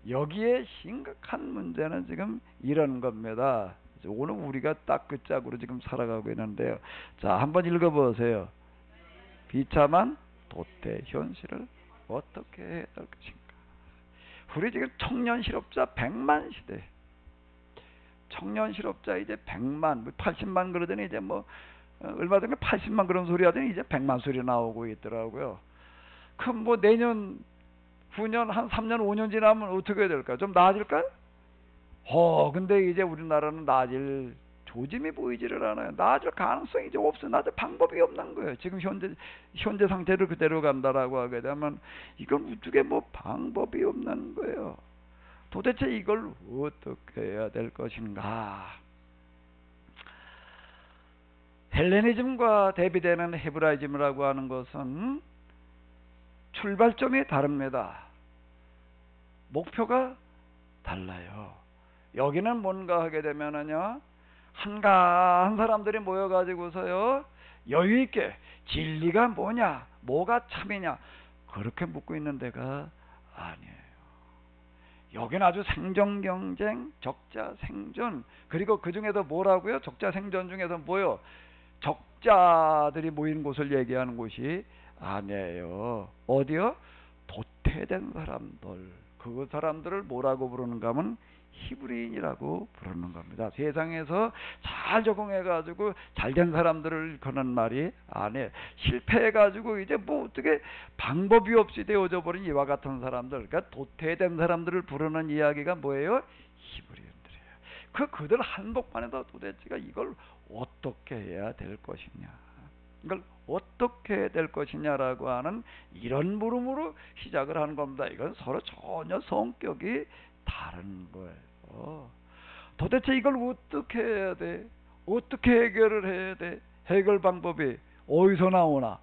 여기에 심각한 문제는 지금 이런 겁니다. 오늘 우리가 딱 그 짝으로 지금 살아가고 있는데요. 자, 한번 읽어보세요. 비참한 도태 현실을 어떻게 해야 될 것인가? 우리 지금 청년 실업자 100만 시대. 청년 실업자 이제 100만, 80만 그러더니 이제 뭐 얼마 전에 80만 그런 소리 하더니 이제 100만 소리 나오고 있더라고요. 그럼 뭐 내년, 후년, 한 3년, 5년 지나면 어떻게 해야 될까요? 좀 나아질까요? 근데 이제 우리나라는 나아질 조짐이 보이지를 않아요. 나아질 가능성이 이제 없어요. 나아질 방법이 없는 거예요. 지금 현재 상태를 그대로 간다라고 하게 되면 이건 우측에 뭐 방법이 없는 거예요. 도대체 이걸 어떻게 해야 될 것인가? 헬레니즘과 대비되는 헤브라이즘이라고 하는 것은 출발점이 다릅니다. 목표가 달라요. 여기는 뭔가 하게 되면은요, 한가한 사람들이 모여가지고서요, 여유있게 진리가 뭐냐, 뭐가 참이냐, 그렇게 묻고 있는 데가 아니에요. 여기는 아주 생존 경쟁, 적자 생존, 그리고 그 중에서 뭐라고요? 적자 생존 중에서 뭐요? 적자들이 모이는 곳을 얘기하는 곳이 아니에요. 어디요? 도태된 사람들. 그 사람들을 뭐라고 부르는가 하면 히브리인이라고 부르는 겁니다. 세상에서 잘 적응해가지고 잘된 사람들을 거는 말이 아니에요. 실패해가지고 이제 뭐 어떻게 방법이 없이 되어져 버린 이와 같은 사람들, 그러니까 도태된 사람들을 부르는 이야기가 뭐예요? 히브리인들이에요. 그들 한복판에서 도대체가 이걸 어떻게 해야 될 것이냐, 이걸 어떻게 해야 될 것이냐라고 하는 이런 물음으로 시작을 하는 겁니다. 이건 서로 전혀 성격이 다른 거예요. 도대체 이걸 어떻게 해야 돼? 어떻게 해결을 해야 돼? 해결 방법이 어디서 나오나?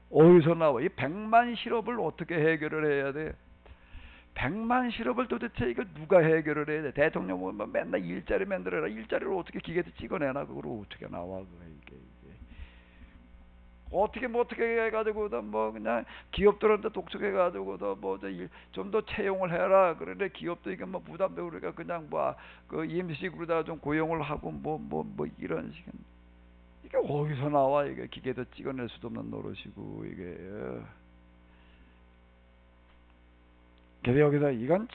어디서 나와? 이 100만 실업을 어떻게 해결을 해야 돼? 100만 실업을 도대체 이걸 누가 해결을 해야 돼? 대통령 보면 맨날 일자리 만들어라. 일자리를 어떻게 기계에서 찍어내나? 그걸 어떻게 나와? 이게. 어떻게 해가지고도 뭐 그냥 기업들한테 독촉해가지고도 뭐 좀 더 채용을 해라. 그런데 기업도 이게 뭐 부담되고 그러니까 그냥 뭐 그 임시직으로다 좀 고용을 하고 뭐 이런 식인. 이게 어디서 나와? 이게 기계도 찍어낼 수도 없는 노릇이고 이게. 그래서 여기서 이건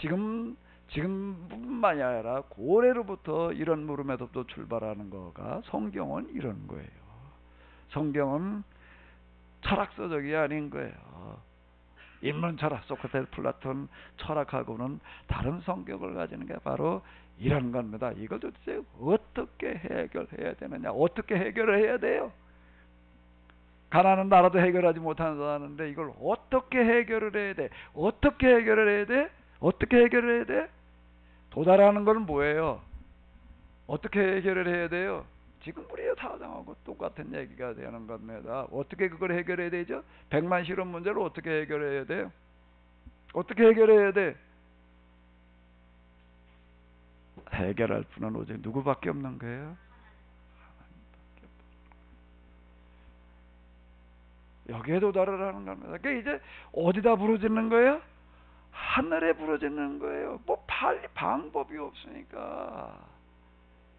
지금뿐만이 아니라 고래로부터 이런 물음에서부터 출발하는 거가 성경은 이런 거예요. 성경은 철학서적이 아닌 거예요. 인문 철학, 소크라테스, 플라톤 철학하고는 다른 성격을 가지는 게 바로 이런 겁니다. 이걸 도대체 어떻게 해결해야 되느냐? 어떻게 해결을 해야 돼요? 가난한 나라도 해결하지 못하는데 이걸 어떻게 해결을 해야 돼? 어떻게 해결을 해야 돼? 어떻게 해결을 해야 돼? 도달하는 건 뭐예요? 어떻게 해결을 해야 돼요? 지금 우리의 사정하고 똑같은 얘기가 되는 겁니다. 어떻게 그걸 해결해야 되죠? 100만 실업 문제를 어떻게 해결해야 돼요? 어떻게 해결해야 돼? 해결할 분은 오직 누구밖에 없는 거예요? 여기에 도달을 하는 겁니다. 그러니까 이제 어디다 부르짖는 거예요? 하늘에 부르짖는 거예요. 뭐 방법이 없으니까.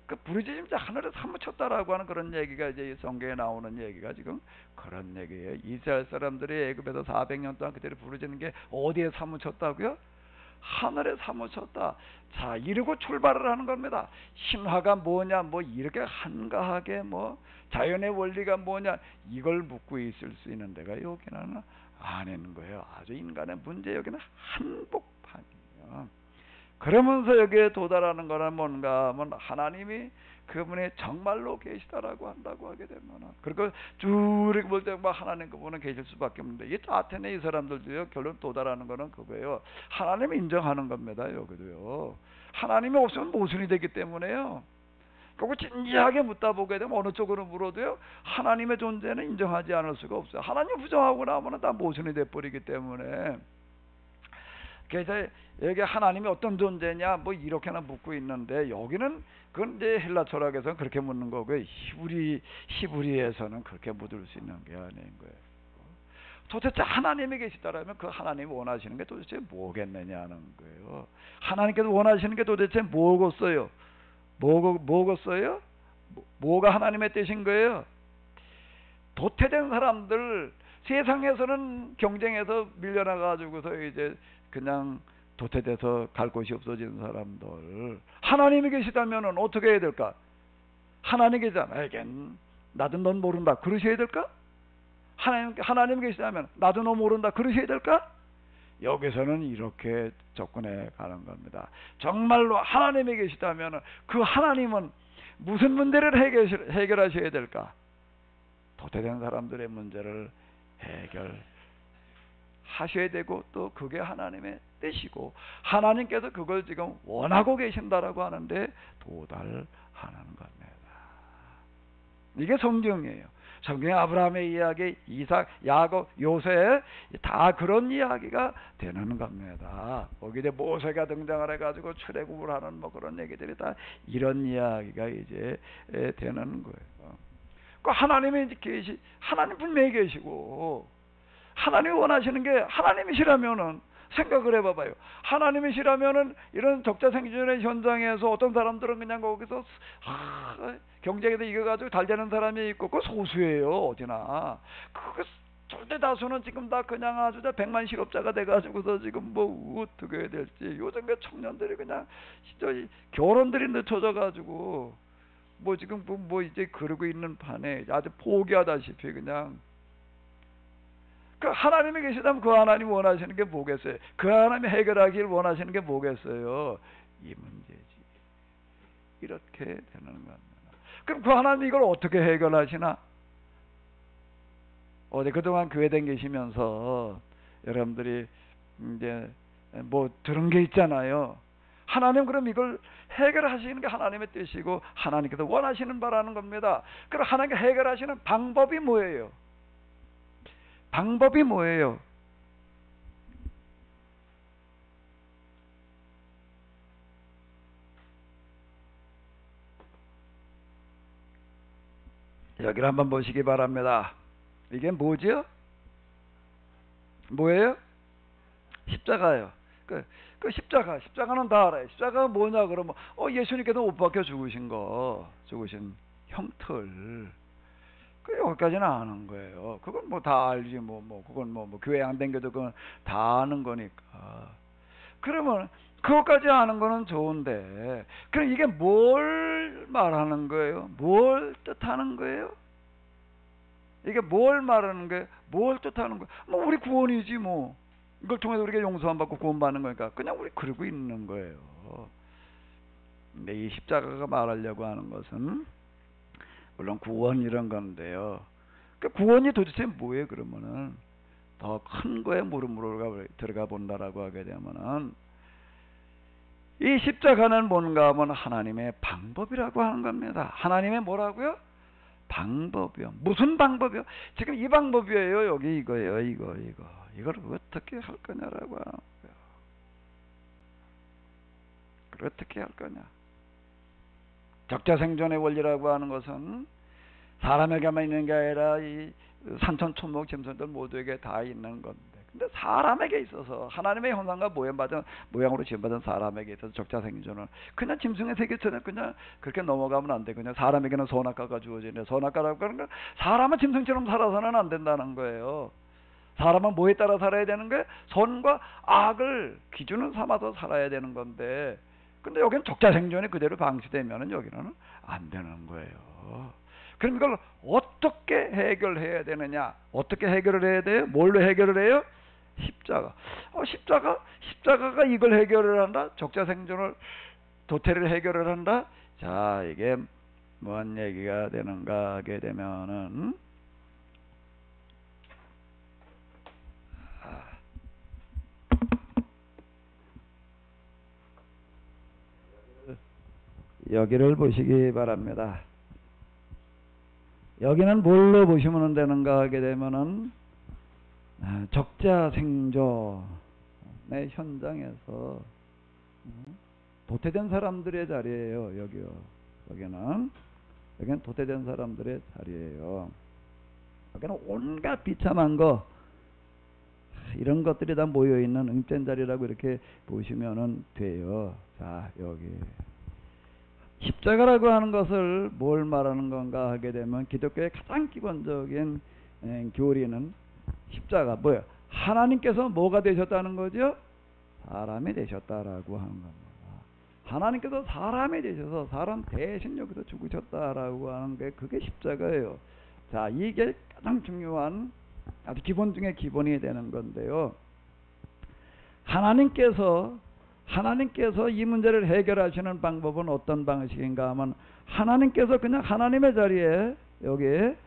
그 부르짖으면서 하늘에 사무쳤다라고 하는 그런 얘기가 이제 성경에 나오는 얘기가 지금 그런 얘기예요. 이스라엘 사람들이 애굽에서 400년 동안 그들이 부르짖는 게 어디에 사무쳤다고요? 하늘에 사무쳤다. 자, 이러고 출발을 하는 겁니다. 신화가 뭐냐, 뭐 이렇게 한가하게 뭐 자연의 원리가 뭐냐 이걸 묻고 있을 수 있는 데가 여기는 아닌 거예요. 아주 인간의 문제 여기는 한복판이에요. 그러면서 여기에 도달하는 거는 뭔가 하면 하나님이 그분이 정말로 계시다라고 한다고 하게 되면 그리고 쭉 이렇게 볼 때 하나님 그분은 계실 수밖에 없는데 이 아테네 이 사람들도요 결론 도달하는 거는 그거예요. 하나님을 인정하는 겁니다. 여기도요. 하나님이 없으면 모순이 되기 때문에요. 그거 진지하게 묻다 보게 되면 어느 쪽으로 물어도요 하나님의 존재는 인정하지 않을 수가 없어요. 하나님 부정하고 나면 다 모순이 돼버리기 때문에. 그래서 여기 하나님이 어떤 존재냐 뭐 이렇게나 묻고 있는데 여기는 그건 이제 헬라 철학에서는 그렇게 묻는 거고요. 히브리에서는 그렇게 묻을 수 있는 게 아닌 거예요. 도대체 하나님이 계시다라면 그 하나님이 원하시는 게 도대체 뭐겠느냐는 거예요. 하나님께서 원하시는 게 도대체 뭐겠어요? 뭐겠어요? 뭐가 하나님의 뜻인 거예요? 도태된 사람들 세상에서는 경쟁에서 밀려나가지고서 이제 그냥 도태돼서 갈 곳이 없어진 사람들 하나님이 계시다면 어떻게 해야 될까? 하나님 계시다면 나도 넌 모른다 그러셔야 될까? 하나님 계시다면 나도 너 모른다 그러셔야 될까? 여기서는 이렇게 접근해 가는 겁니다. 정말로 하나님이 계시다면 그 하나님은 무슨 문제를 해결하셔야 될까? 도태된 사람들의 문제를 해결하셔야 되고 또 그게 하나님의 뜻이고 하나님께서 그걸 지금 원하고 계신다라고 하는데 도달하는 겁니다. 이게 성경이에요. 성경의 아브라함의 이야기, 이삭, 야곱, 요셉 다 그런 이야기가 되는 겁니다. 거기에 모세가 등장을 해가지고 출애굽을 하는 뭐 그런 얘기들이 다 이런 이야기가 이제 되는 거예요. 그 하나님이 이제 하나님 분명히 계시고 하나님이 원하시는 게 하나님이시라면은 생각을 해봐봐요. 하나님이시라면은 이런 적자생존의 현장에서 어떤 사람들은 그냥 거기서 경쟁에서 이겨가지고 잘 되는 사람이 있고 그 소수예요 어디나. 그 절대 다수는 지금 다 그냥 아주 100만 실업자가 돼가지고서 지금 뭐 어떻게 해야 될지 요즘 그 청년들이 그냥 진짜 결혼들이 늦춰져가지고 뭐 지금 뭐 이제 그러고 있는 판에 아주 포기하다시피 그냥. 그 하나님이 계시다면 그 하나님 원하시는 게 뭐겠어요? 그 하나님이 해결하기를 원하시는 게 뭐겠어요? 이 문제지. 이렇게 되는 겁니다. 그럼 그 하나님이 이걸 어떻게 해결하시나? 어제 그동안 교회 다니시면서 여러분들이 이제 뭐 들은 게 있잖아요. 하나님 그럼 이걸 해결하시는 게 하나님의 뜻이고 하나님께서 원하시는 바라는 겁니다. 그럼 하나님께 해결하시는 방법이 뭐예요? 방법이 뭐예요? 여기를 한번 보시기 바랍니다. 이게 뭐죠? 뭐예요? 십자가예요. 그 십자가는 다 알아요. 십자가가 뭐냐 그러면 예수님께서 못 박혀 죽으신 형틀. 그 여기까지는 아는 거예요. 그건 뭐 다 알지 그건 뭐 교회 안 댕겨도 그건 다 아는 거니까. 그러면 그것까지 아는 거는 좋은데 그럼 이게 뭘 말하는 거예요? 뭘 뜻하는 거예요? 이게 뭘 말하는 거예요? 뭘 뜻하는 거예요? 뭐 우리 구원이지 뭐. 이걸 통해서 우리가 용서만 받고 구원받는 거니까 그냥 우리 그러고 있는 거예요. 근데 이 십자가가 말하려고 하는 것은 물론 구원 이런 건데요. 그 구원이 도대체 뭐예요? 그러면은 더 큰 거에 물음으로 들어가 본다라고 하게 되면은 이 십자가는 뭔가 하면 하나님의 방법이라고 하는 겁니다. 하나님의 뭐라고요? 방법이요. 무슨 방법이요? 지금 이 방법이에요. 여기 이거예요. 이걸 어떻게 할 거냐라고 하는 거예요. 그걸 어떻게 할 거냐? 적자생존의 원리라고 하는 것은 사람에게만 있는 게 아니라 이 산천초목 짐승들 모두에게 다 있는 건데, 근데 사람에게 있어서 하나님의 형상과 모양으로 지음받은 사람에게 있어서 적자생존은 그냥 짐승의 세계처럼 그냥 그렇게 넘어가면 안 돼. 그냥 사람에게는 선악과가 주어지는데, 선악과라고 하는 건 사람은 짐승처럼 살아서는 안 된다는 거예요. 사람은 뭐에 따라 살아야 되는 거예요? 선과 악을 기준을 삼아서 살아야 되는 건데, 근데 여기는 적자생존이 그대로 방치되면은 여기는 안 되는 거예요. 그럼 이걸 어떻게 해결해야 되느냐? 어떻게 해결을 해야 돼요? 뭘로 해결을 해요? 십자가. 십자가가 이걸 해결을 한다? 적자생존을, 도태를 해결을 한다? 자, 이게 뭔 얘기가 되는가 하게 되면은, 여기를 보시기 바랍니다. 여기는 뭘로 보시면 되는가 하게 되면은 적자생존의 현장에서 도태된 사람들의 자리예요. 여기는 도태된 사람들의 자리예요. 여기는 온갖 비참한 거, 이런 것들이 다 모여있는 응된 자리라고 이렇게 보시면 돼요. 자, 여기 십자가라고 하는 것을 뭘 말하는 건가 하게 되면, 기독교의 가장 기본적인 교리는 십자가 뭐예요? 하나님께서 뭐가 되셨다는 거죠? 사람이 되셨다라고 하는 겁니다. 하나님께서 사람이 되셔서 사람 대신 여기서 죽으셨다라고 하는 게 그게 십자가예요. 자, 이게 가장 중요한 아주 기본 중에 기본이 되는 건데요. 하나님께서 이 문제를 해결하시는 방법은 어떤 방식인가 하면, 하나님께서 그냥 하나님의 자리에, 여기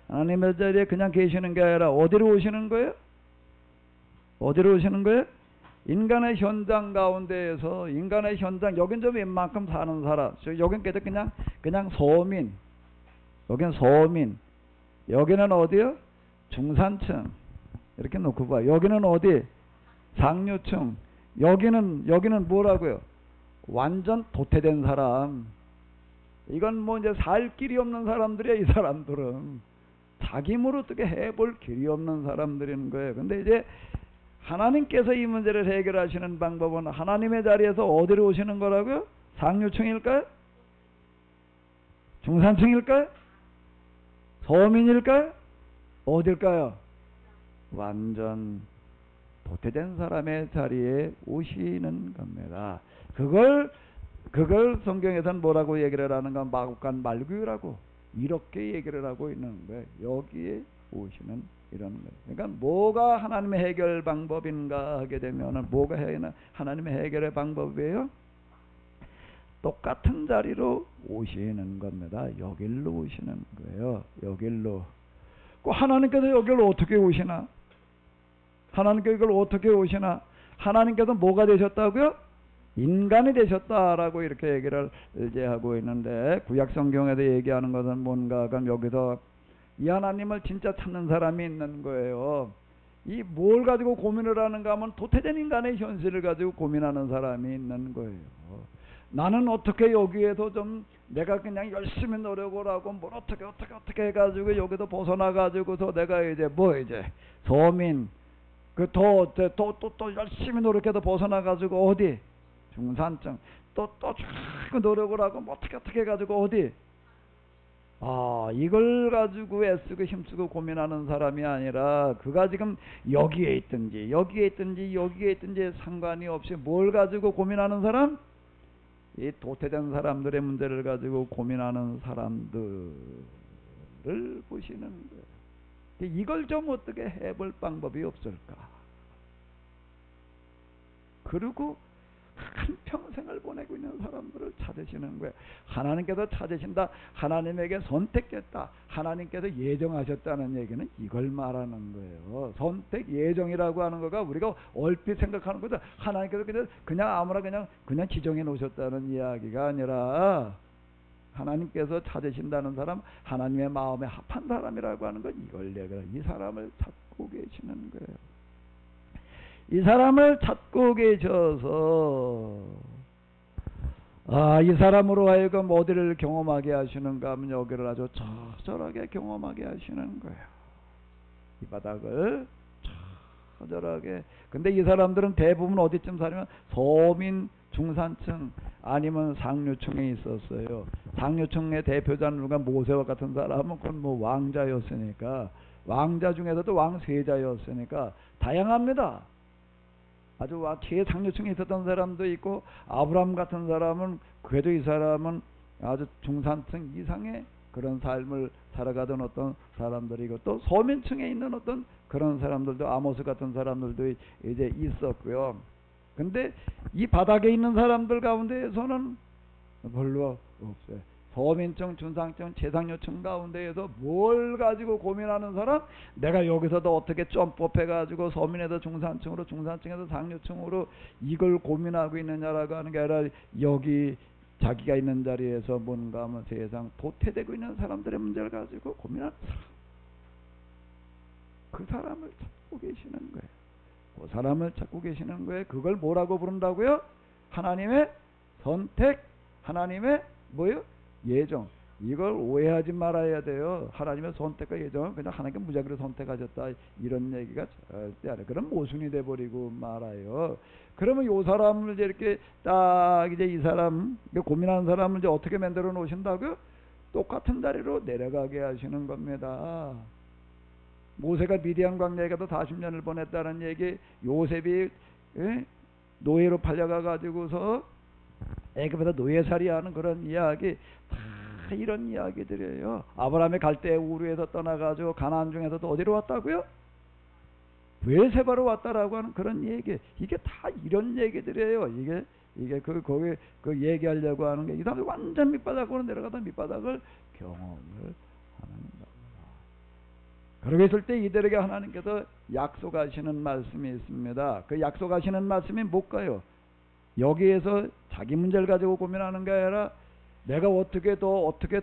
하나님의 자리에 그냥 계시는 게 아니라 어디로 오시는 거예요? 어디로 오시는 거예요? 인간의 현장 가운데에서 인간의 현장 여긴 좀 웬만큼 사는 사람, 여긴 그냥 서민, 여긴 서민, 여기는 어디요? 중산층 이렇게 놓고 봐. 여기는 어디? 상류층. 여기는 뭐라고요? 완전 도태된 사람. 이건 뭐 이제 살 길이 없는 사람들이야. 이 사람들은 자기 힘으로 어떻게 해볼 길이 없는 사람들인 거예요. 근데 이제 하나님께서 이 문제를 해결하시는 방법은 하나님의 자리에서 어디로 오시는 거라고요? 상류층일까요? 중산층일까요? 서민일까요? 어딜까요? 완전 도태된 사람의 자리에 오시는 겁니다. 그걸 성경에서는 뭐라고 얘기를 하는가? 마국간 말구유라고 이렇게 얘기를 하고 있는 거예요. 여기에 오시는 이런 거예요. 그러니까 뭐가 하나님의 해결 방법인가 하게 되면은 뭐가 하나님의 해결의 방법이에요? 똑같은 자리로 오시는 겁니다. 여길로 오시는 거예요. 여길로. 하나님께서 여기를 어떻게 오시나? 하나님께서 이걸 어떻게 오시나? 하나님께서 뭐가 되셨다고요? 인간이 되셨다라고 이렇게 얘기를 이제 하고 있는데, 구약 성경에도 얘기하는 것은 뭔가 그럼 여기서 이 하나님을 진짜 찾는 사람이 있는 거예요. 이 뭘 가지고 고민을 하는가 하면 도태된 인간의 현실을 가지고 고민하는 사람이 있는 거예요. 나는 어떻게 여기에서 좀 내가 그냥 열심히 노력을 하고 뭘 어떻게 해가지고 여기서 벗어나 가지고서 내가 이제 서민 또 열심히 노력해서 벗어나 가지고 어디 중산층 또 자꾸 노력을 하고 뭐 어떻게 해가지고 어디 이걸 가지고 애쓰고 힘쓰고 고민하는 사람이 아니라 그가 지금 여기에 있든지 상관이 없이 뭘 가지고 고민하는 사람? 이 도태된 사람들의 문제를 가지고 고민하는 사람들을 보시는 거예요. 이걸 좀 어떻게 해볼 방법이 없을까? 그리고 한평생을 보내고 있는 사람들을 찾으시는 거예요. 하나님께서 찾으신다. 하나님에게 선택했다. 하나님께서 예정하셨다는 얘기는 이걸 말하는 거예요. 선택 예정이라고 하는 거가 우리가 얼핏 생각하는 거죠. 하나님께서 그냥 아무나 그냥 지정해 놓으셨다는 이야기가 아니라 하나님께서 찾으신다는 사람, 하나님의 마음에 합한 사람이라고 하는 건 이걸 얘기해요. 이 사람을 찾고 계시는 거예요. 이 사람을 찾고 계셔서 이 사람으로 하여금 어디를 경험하게 하시는가 하면 여기를 아주 처절하게 경험하게 하시는 거예요. 이 바닥을 처절하게. 근데 이 사람들은 대부분 어디쯤 사냐면 서민, 중산층 아니면 상류층에 있었어요. 상류층의 대표자는 누가 모세와 같은 사람은 그건 뭐 왕자였으니까, 왕자 중에서도 왕세자였으니까 다양합니다. 아주 최상류층에 있었던 사람도 있고, 아브라함 같은 사람은 그래도 이 사람은 아주 중산층 이상의 그런 삶을 살아가던 어떤 사람들이고, 또 서민층에 있는 어떤 그런 사람들도, 아모스 같은 사람들도 이제 있었고요. 근데 이 바닥에 있는 사람들 가운데에서는 별로 없어요. 서민층, 중산층, 최상류층 가운데에서 뭘 가지고 고민하는 사람? 내가 여기서도 어떻게 점법해가지고 서민에서 중산층으로, 중산층에서 상류층으로 이걸 고민하고 있느냐라고 하는 게 아니라, 여기 자기가 있는 자리에서 뭔가 하면 세상 도태되고 있는 사람들의 문제를 가지고 고민하는 사람, 그 사람을 찾고 계시는 거예요. 그 사람을 찾고 계시는 거예요. 그걸 뭐라고 부른다고요? 하나님의 선택, 하나님의 예정. 이걸 오해하지 말아야 돼요. 하나님의 선택과 예정은 그냥 하나님께 무작위로 선택하셨다 이런 얘기가 절대 아니에요. 그럼 모순이 돼버리고 말아요. 그러면 이 사람을 이제 이렇게 딱 이제 이 사람 고민하는 사람을 이제 어떻게 만들어 놓으신다고요? 똑같은 자리로 내려가게 하시는 겁니다. 모세가 미디안 광야에 가서 40년을 보냈다는 얘기, 요셉이 노예로 팔려가 가지고서 애굽에서 노예살이하는 그런 이야기, 다 이런 이야기들이에요. 아브라함의 갈대 우르에서 떠나가지고 가나안 중에서도 어디로 왔다고요? 브엘세바로 왔다라고 하는 그런 얘기, 이게 다 이런 얘기들이에요. 이게 거기 얘기하려고 하는 게, 이 사람이 완전 밑바닥으로 내려가다 밑바닥을 경험을 하는 겁니다. 그러고 있을 때 이들에게 하나님께서 약속하시는 말씀이 있습니다. 그 약속하시는 말씀이 뭘까요? 여기에서 자기 문제를 가지고 고민하는 게 아니라 내가 어떻게 어떻게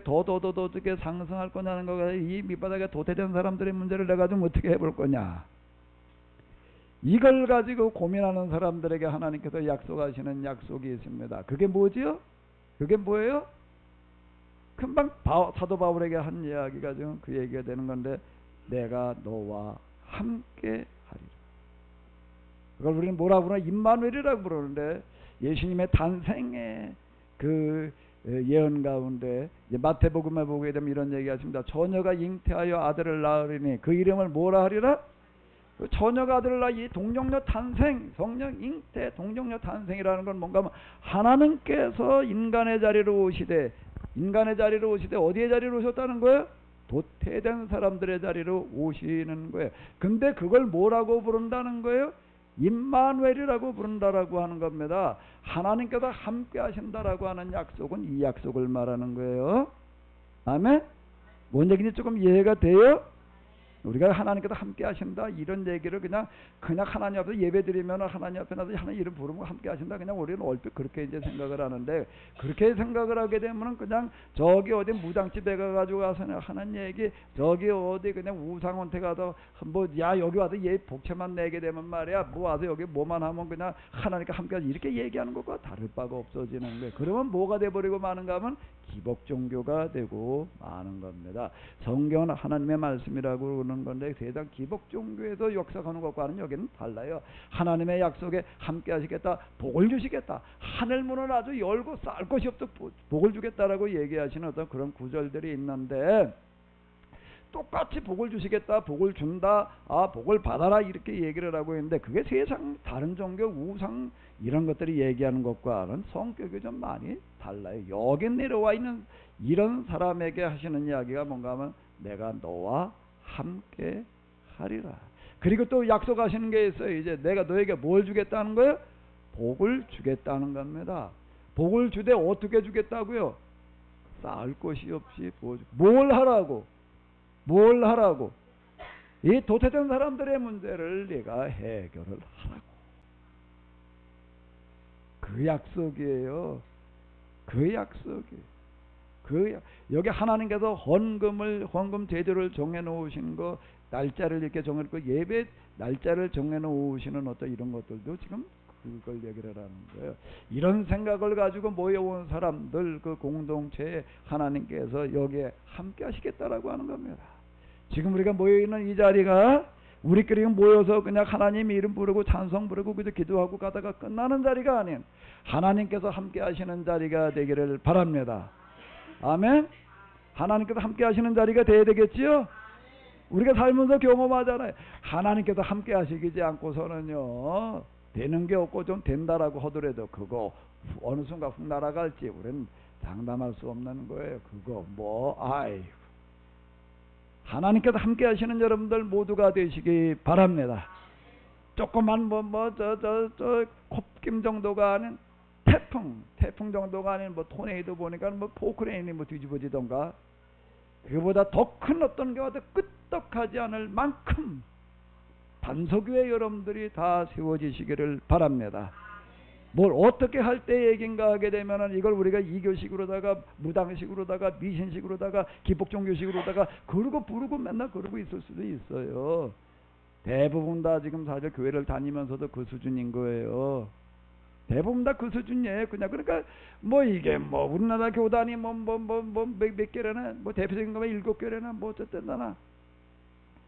상승할 거냐는 거가 이 밑바닥에 도태된 사람들의 문제를 내가 좀 어떻게 해볼 거냐. 이걸 가지고 고민하는 사람들에게 하나님께서 약속하시는 약속이 있습니다. 그게 뭐지요? 그게 뭐예요? 금방 사도 바울에게 한 이야기가 좀 그 얘기가 되는 건데, 내가 너와 함께 하리라. 그걸 우리는 뭐라고 부르나? 임마누엘이라고 부르는데, 예수님의 탄생의 그 예언 가운데 이제 마태복음에 보게 되면 이런 얘기가 있습니다. 처녀가 잉태하여 아들을 낳으리니 그 이름을 뭐라 하리라? 그 처녀가 아들을 낳아. 이 동정녀 탄생, 성령 잉태, 동정녀 탄생이라는 건 뭔가 하면 하나님께서 인간의 자리로 오시되 어디의 자리로 오셨다는 거예요? 도태된 사람들의 자리로 오시는 거예요. 근데 그걸 뭐라고 부른다는 거예요? 임마누엘이라고 부른다라고 하는 겁니다. 하나님께서 함께 하신다라고 하는 약속은 이 약속을 말하는 거예요. 아멘? 뭔 얘기인지 조금 이해가 돼요? 우리가 하나님께서 함께 하신다 이런 얘기를 그냥 하나님 앞에서 예배드리면 하나님 앞에 나서 하나님 이름 부르면 함께 하신다, 그냥 우리는 얼핏 그렇게 이제 생각을 하는데, 그렇게 생각을 하게 되면 그냥 저기 어디 무당집에 가가지고 가서 하는 얘기, 저기 어디 그냥 우상원태 가서 뭐 야 여기 와서 얘 복채만 내게 되면 말이야 뭐 와서 여기 뭐만 하면 그냥 하나님과 함께 하지, 이렇게 얘기하는 것과 다를 바가 없어지는 거예요. 그러면 뭐가 돼버리고 마는가 하면 기복 종교가 되고 마는 겁니다. 성경은 하나님의 말씀이라고 그러는 건데 세상 기복 종교에서 역사하는 것과는 여기는 달라요. 하나님의 약속에 함께 하시겠다, 복을 주시겠다, 하늘 문을 아주 열고 쌀 것이 없도록 복을 주겠다라고 얘기하시는 어떤 그런 구절들이 있는데, 똑같이 복을 주시겠다, 복을 준다, 복을 받아라 이렇게 얘기를 하고 있는데, 그게 세상 다른 종교 우상 이런 것들이 얘기하는 것과는 성격이 좀 많이 달라요. 여기 내려와 있는 이런 사람에게 하시는 이야기가 뭔가 하면 내가 너와 함께 하리라. 그리고 또 약속하시는 게 있어요. 이제 내가 너에게 뭘 주겠다는 거예요? 복을 주겠다는 겁니다. 복을 주되 어떻게 주겠다고요? 쌓을 것이 없이 뭘 하라고? 이 도태된 사람들의 문제를 네가 해결을 하라고. 그 약속이에요. 여기 하나님께서 헌금 제도를 정해 놓으신 거, 날짜를 이렇게 정해 놓고 예배 날짜를 정해 놓으시는 어떤 이런 것들도 지금 그걸 얘기를 하는 거예요. 이런 생각을 가지고 모여온 사람들, 그 공동체에 하나님께서 여기에 함께 하시겠다라고 하는 겁니다. 지금 우리가 모여있는 이 자리가 우리끼리 모여서 그냥 하나님 이름 부르고 찬송 부르고 그저 기도하고 가다가 끝나는 자리가 아닌 하나님께서 함께 하시는 자리가 되기를 바랍니다. 아멘. 하나님께서 함께 하시는 자리가 돼야 되겠지요. 우리가 살면서 경험하잖아요. 하나님께서 함께 하시지 않고서는요 되는 게 없고, 좀 된다라고 하더라도 그거 어느 순간 훅 날아갈지 우리는 장담할 수 없는 거예요. 그거 하나님께서 함께 하시는 여러분들 모두가 되시기 바랍니다. 조그만 콧김 정도가 아닌 태풍 정도가 아닌 토네이도 보니까 포크레인이 뒤집어지던가, 그보다 더 큰 어떤 게 와도 끄떡하지 않을 만큼 단소교회 여러분들이 다 세워지시기를 바랍니다. 뭘 어떻게 할 때 얘긴가 하게 되면은 이걸 우리가 이교식으로다가 무당식으로다가 미신식으로다가 기복종교식으로다가 그러고 부르고 맨날 그러고 있을 수도 있어요. 대부분 다 지금 사실 교회를 다니면서도 그 수준인 거예요. 대부분 다 그 수준이에요. 그러니까 이게 우리나라 교단이 몇 개래나 대표적인 거면 7개래나 어쨌든 나나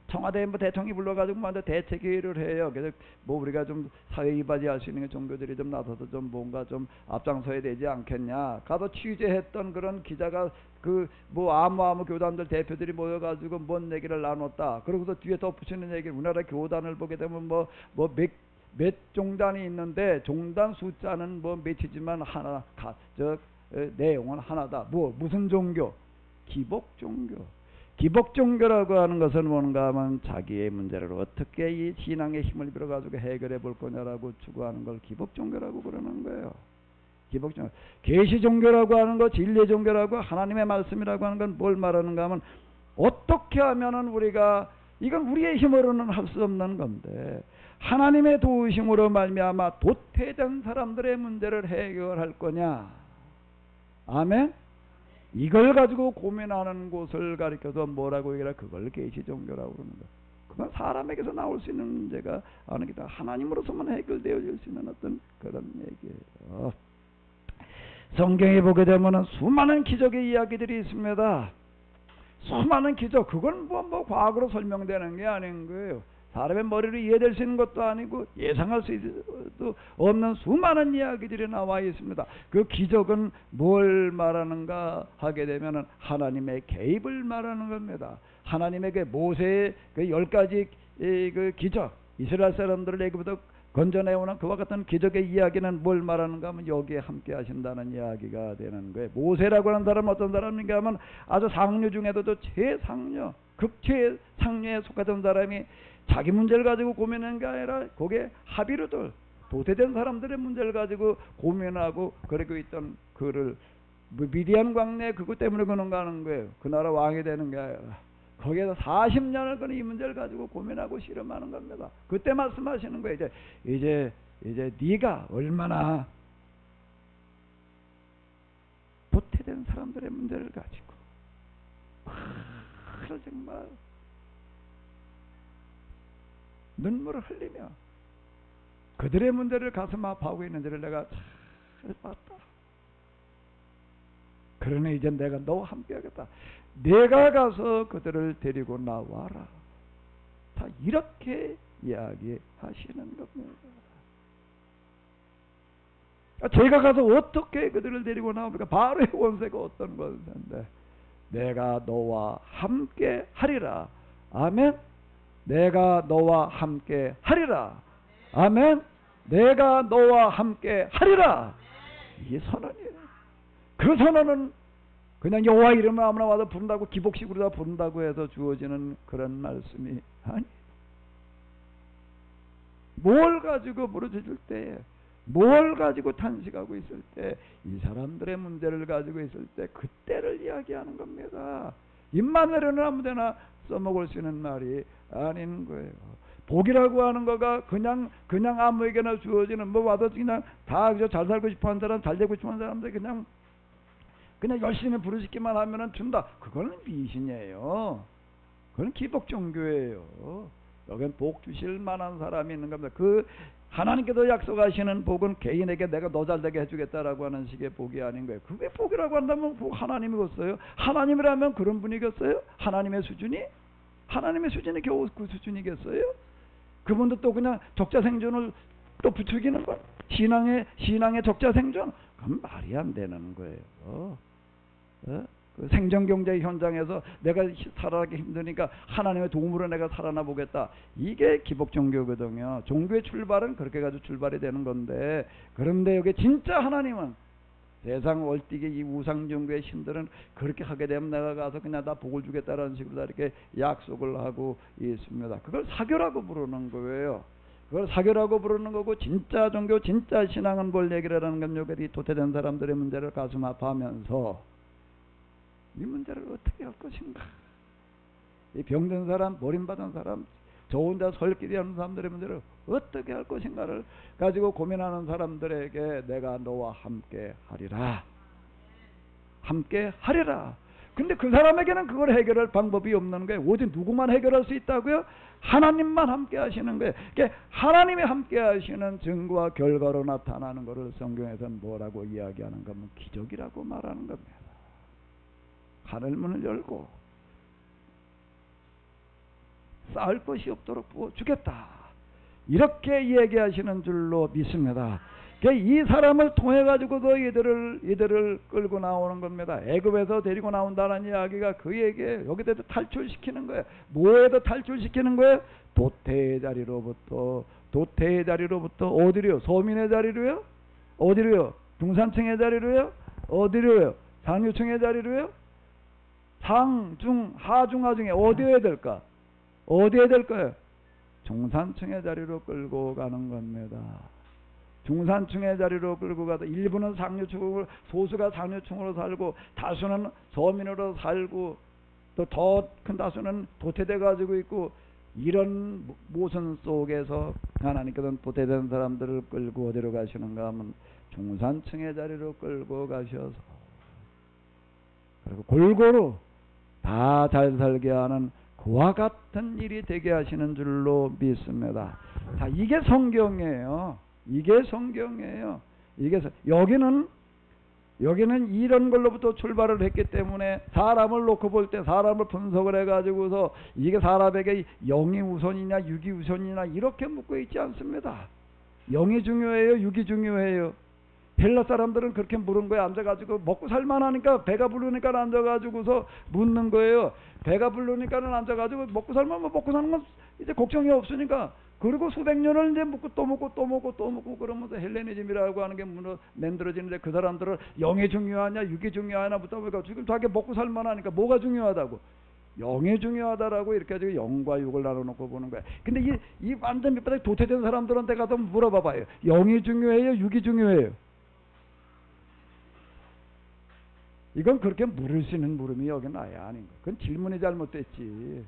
청와대 대통령이 불러가지고 대책회의를 해요. 그래서 우리가 좀 사회 이바지 할 수 있는 종교들이 좀 나서서 좀 뭔가 좀 앞장서야 되지 않겠냐. 가서 취재했던 그런 기자가 아무 교단들 대표들이 모여가지고 뭔 얘기를 나눴다. 그러고서 뒤에 덧붙이는 얘기를, 우리나라 교단을 보게 되면 몇 종단이 있는데 종단 숫자는 몇이지만 내용은 하나다. 무슨 종교? 기복종교라고 하는 것은 뭔가 하면 자기의 문제를 어떻게 이 신앙의 힘을 빌어가지고 해결해 볼 거냐라고 추구하는 걸 기복종교라고 그러는 거예요. 기복종교. 계시종교라고 하는 거, 진리종교라고 하나님의 말씀이라고 하는 건 뭘 말하는가 하면 어떻게 하면은 우리가 이건 우리의 힘으로는 할 수 없는 건데 하나님의 도우심으로 말미암아 도태된 사람들의 문제를 해결할 거냐. 아멘. 이걸 가지고 고민하는 곳을 가리켜서 뭐라고 얘기하라? 그걸 계시 종교라고 그러는 거야. 그건 사람에게서 나올 수 있는 문제가 아니기다. 하나님으로서만 해결되어질 수 있는 어떤 그런 얘기예요. 성경에 보게 되면 수많은 기적의 이야기들이 있습니다. 수많은 기적, 그건 뭐 과학으로 설명되는 게 아닌 거예요. 사람의 머리로 이해될 수 있는 것도 아니고 예상할 수도 없는 수많은 이야기들이 나와 있습니다. 그 기적은 뭘 말하는가 하게 되면 하나님의 개입을 말하는 겁니다. 하나님의 그 모세의 그 10가지 그 기적, 이스라엘 사람들을 애굽에서 건져내오는 그와 같은 기적의 이야기는 뭘 말하는가 하면 여기에 함께 하신다는 이야기가 되는 거예요. 모세라고 하는 사람은 어떤 사람인가 하면 아주 상류 중에도 최상류, 극최상류에 속하던 사람이 자기 문제를 가지고 고민하는 게 아니라 거기에 합의로들 도태된 사람들의 문제를 가지고 고민하고 그러고 있던 그를 미디안 광야에 그것 때문에 그런 거 하는 거예요. 그 나라 왕이 되는 게 아니라 거기에서 40년을 이 문제를 가지고 고민하고 실험하는 겁니다. 그때 말씀하시는 거예요. 이제 네가 얼마나 도태된 사람들의 문제를 가지고 정말 눈물을 흘리며 그들의 문제를 가슴 아파하고 있는지를 내가 잘 봤다. 그러니 이제 내가 너와 함께 하겠다. 내가 가서 그들을 데리고 나와라. 다 이렇게 이야기하시는 겁니다. 제가 가서 어떻게 그들을 데리고 나옵니까? 바로의 원세가 어떤 것인데 내가 너와 함께 하리라. 아멘. 내가 너와 함께 하리라. 아멘. 내가 너와 함께 하리라. 이 선언이에요. 그 선언은 그냥 여호와 이름을 아무나 와서 부른다고 기복식으로 다 부른다고 해서 주어지는 그런 말씀이 아니. 뭘 가지고 부르짖을 때에, 뭘 가지고 탄식하고 있을 때, 이 사람들의 문제를 가지고 있을 때 그때를 이야기하는 겁니다. 입만 내려는 아무데나 써먹을 수 있는 말이 아닌 거예요. 복이라고 하는 거가 그냥 아무에게나 주어지는 뭐 와도 그냥 다 잘 살고 싶어하는 사람, 잘 되고 싶어하는 사람들 그냥 열심히 부르짖기만 하면은 준다. 그거는 미신이에요. 그건 기복 종교예요. 여긴 복 주실 만한 사람이 있는 겁니다. 그 하나님께서 약속하시는 복은 개인에게 내가 너 잘되게 해주겠다라고 하는 식의 복이 아닌 거예요. 그게 복이라고 한다면 복 하나님이겠어요? 하나님이라면 그런 분이겠어요? 하나님의 수준이 겨우 그 수준이겠어요? 그분도 또 그냥 적자생존을 또 부추기는 거, 신앙의 적자생존, 그건 말이 안 되는 거예요. 그 생존경제 현장에서 내가 살아가기 힘드니까 하나님의 도움으로 내가 살아나 보겠다. 이게 기복종교거든요. 종교의 출발은 그렇게 가지고 출발이 되는 건데, 그런데 여기 진짜 하나님은 세상 월뛰기 이 우상종교의 신들은 그렇게 하게 되면 내가 가서 그냥 다 복을 주겠다라는 식으로 다 이렇게 약속을 하고 있습니다. 그걸 사교라고 부르는 거예요. 그걸 사교라고 부르는 거고, 진짜 종교, 진짜 신앙은 뭘 얘기를 하는 건 여기 도태된 사람들의 문제를 가슴 아파하면서 이 문제를 어떻게 할 것인가. 이 병든 사람, 버림받은 사람, 저 혼자 설길이 하는 사람들의 문제를 어떻게 할 것인가를 가지고 고민하는 사람들에게 내가 너와 함께 하리라. 함께 하리라. 근데 그 사람에게는 그걸 해결할 방법이 없는 거예요. 오직 누구만 해결할 수 있다고요? 하나님만 함께 하시는 거예요. 그러니까 하나님이 함께 하시는 증거와 결과로 나타나는 것을 성경에서는 뭐라고 이야기하는 거면 기적이라고 말하는 겁니다. 하늘문을 열고 쌓을 것이 없도록 부어주겠다. 이렇게 얘기하시는 줄로 믿습니다. 이 사람을 통해 가지고도 이들을 끌고 나오는 겁니다. 애굽에서 데리고 나온다는 이야기가 그 얘기예요. 여기서 탈출시키는 거예요. 뭐에도 탈출시키는 거예요? 도태의 자리로부터 어디로요? 서민의 자리로요? 어디로요? 중산층의 자리로요? 어디로요? 상류층의 자리로요? 상중 하중하중에 어디에 될까? 어디에 될까요? 중산층의 자리로 끌고 가는 겁니다. 중산층의 자리로 끌고 가다 일부는 상류층으로, 소수가 상류층으로 살고 다수는 서민으로 살고, 또 더 큰 다수는 도태돼 가지고 있고, 이런 모순 속에서 하나님께서는 도태된 사람들을 끌고 어디로 가시는가 하면 중산층의 자리로 끌고 가셔서 그리고 골고루 다 잘 살게 하는 그와 같은 일이 되게 하시는 줄로 믿습니다. 자, 이게 성경이에요. 이게 성경이에요. 여기는 이런 걸로부터 출발을 했기 때문에 사람을 놓고 볼 때 사람을 분석을 해가지고서 이게 사람에게 영이 우선이냐 육이 우선이냐 이렇게 묻고 있지 않습니다. 영이 중요해요, 육이 중요해요. 헬라 사람들은 그렇게 물은 거예요. 앉아가지고 먹고 살만하니까, 배가 부르니까 앉아가지고서 묻는 거예요. 배가 부르니까는 앉아가지고 먹고 살면 먹고 사는 건 이제 걱정이 없으니까. 그리고 수백 년을 이제 묻고 또 묻고 또 묻고 또 묻고 그러면서 헬레니즘이라고 하는 게 만들어지는데, 그 사람들은 영이 중요하냐 육이 중요하냐부터 보니까 지금 자기 먹고 살만하니까 뭐가 중요하다고? 영이 중요하다라고 이렇게 가지고 영과 육을 나눠놓고 보는 거야. 근데 이 완전 밑바닥 도태된 사람들한테 가서 물어봐봐요. 영이 중요해요, 육이 중요해요? 이건 그렇게 물을 수 있는 물음이 여기는 아예 아닌 거야. 그건 질문이 잘못됐지.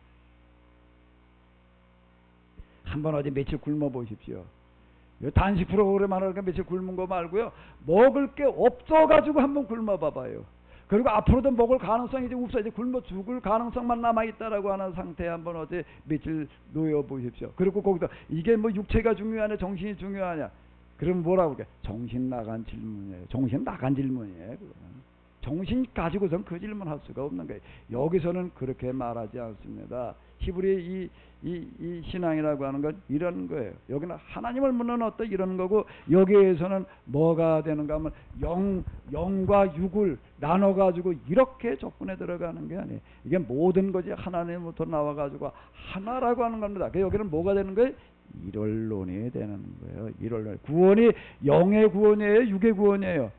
한번 어디 며칠 굶어 보십시오. 단식 프로그램 하니까 며칠 굶은 거 말고요, 먹을 게 없어가지고 한번 굶어 봐봐요. 그리고 앞으로도 먹을 가능성이 이제 없어, 이제 굶어 죽을 가능성만 남아있다라고 하는 상태에 한번 어디 며칠 놓여 보십시오. 그리고 거기서 이게 뭐 육체가 중요하냐 정신이 중요하냐, 그럼 뭐라고 그래? 정신 나간 질문이에요. 정신 나간 질문이에요. 그거는. 정신 가지고선 그 질문할 수가 없는 거예요. 여기서는 그렇게 말하지 않습니다. 히브리의 이 신앙이라고 하는 건 이런 거예요. 여기는 하나님을 묻는 어떤 이런 거고, 여기에서는 뭐가 되는가 하면 영과 육을 나눠가지고 이렇게 접근해 들어가는 게 아니에요. 이게 모든 것이 하나님부터 나와가지고 하나라고 하는 겁니다. 여기는 뭐가 되는 거예요? 일원론이 되는 거예요. 일원론. 구원이 영의 구원이에요, 육의 구원이에요?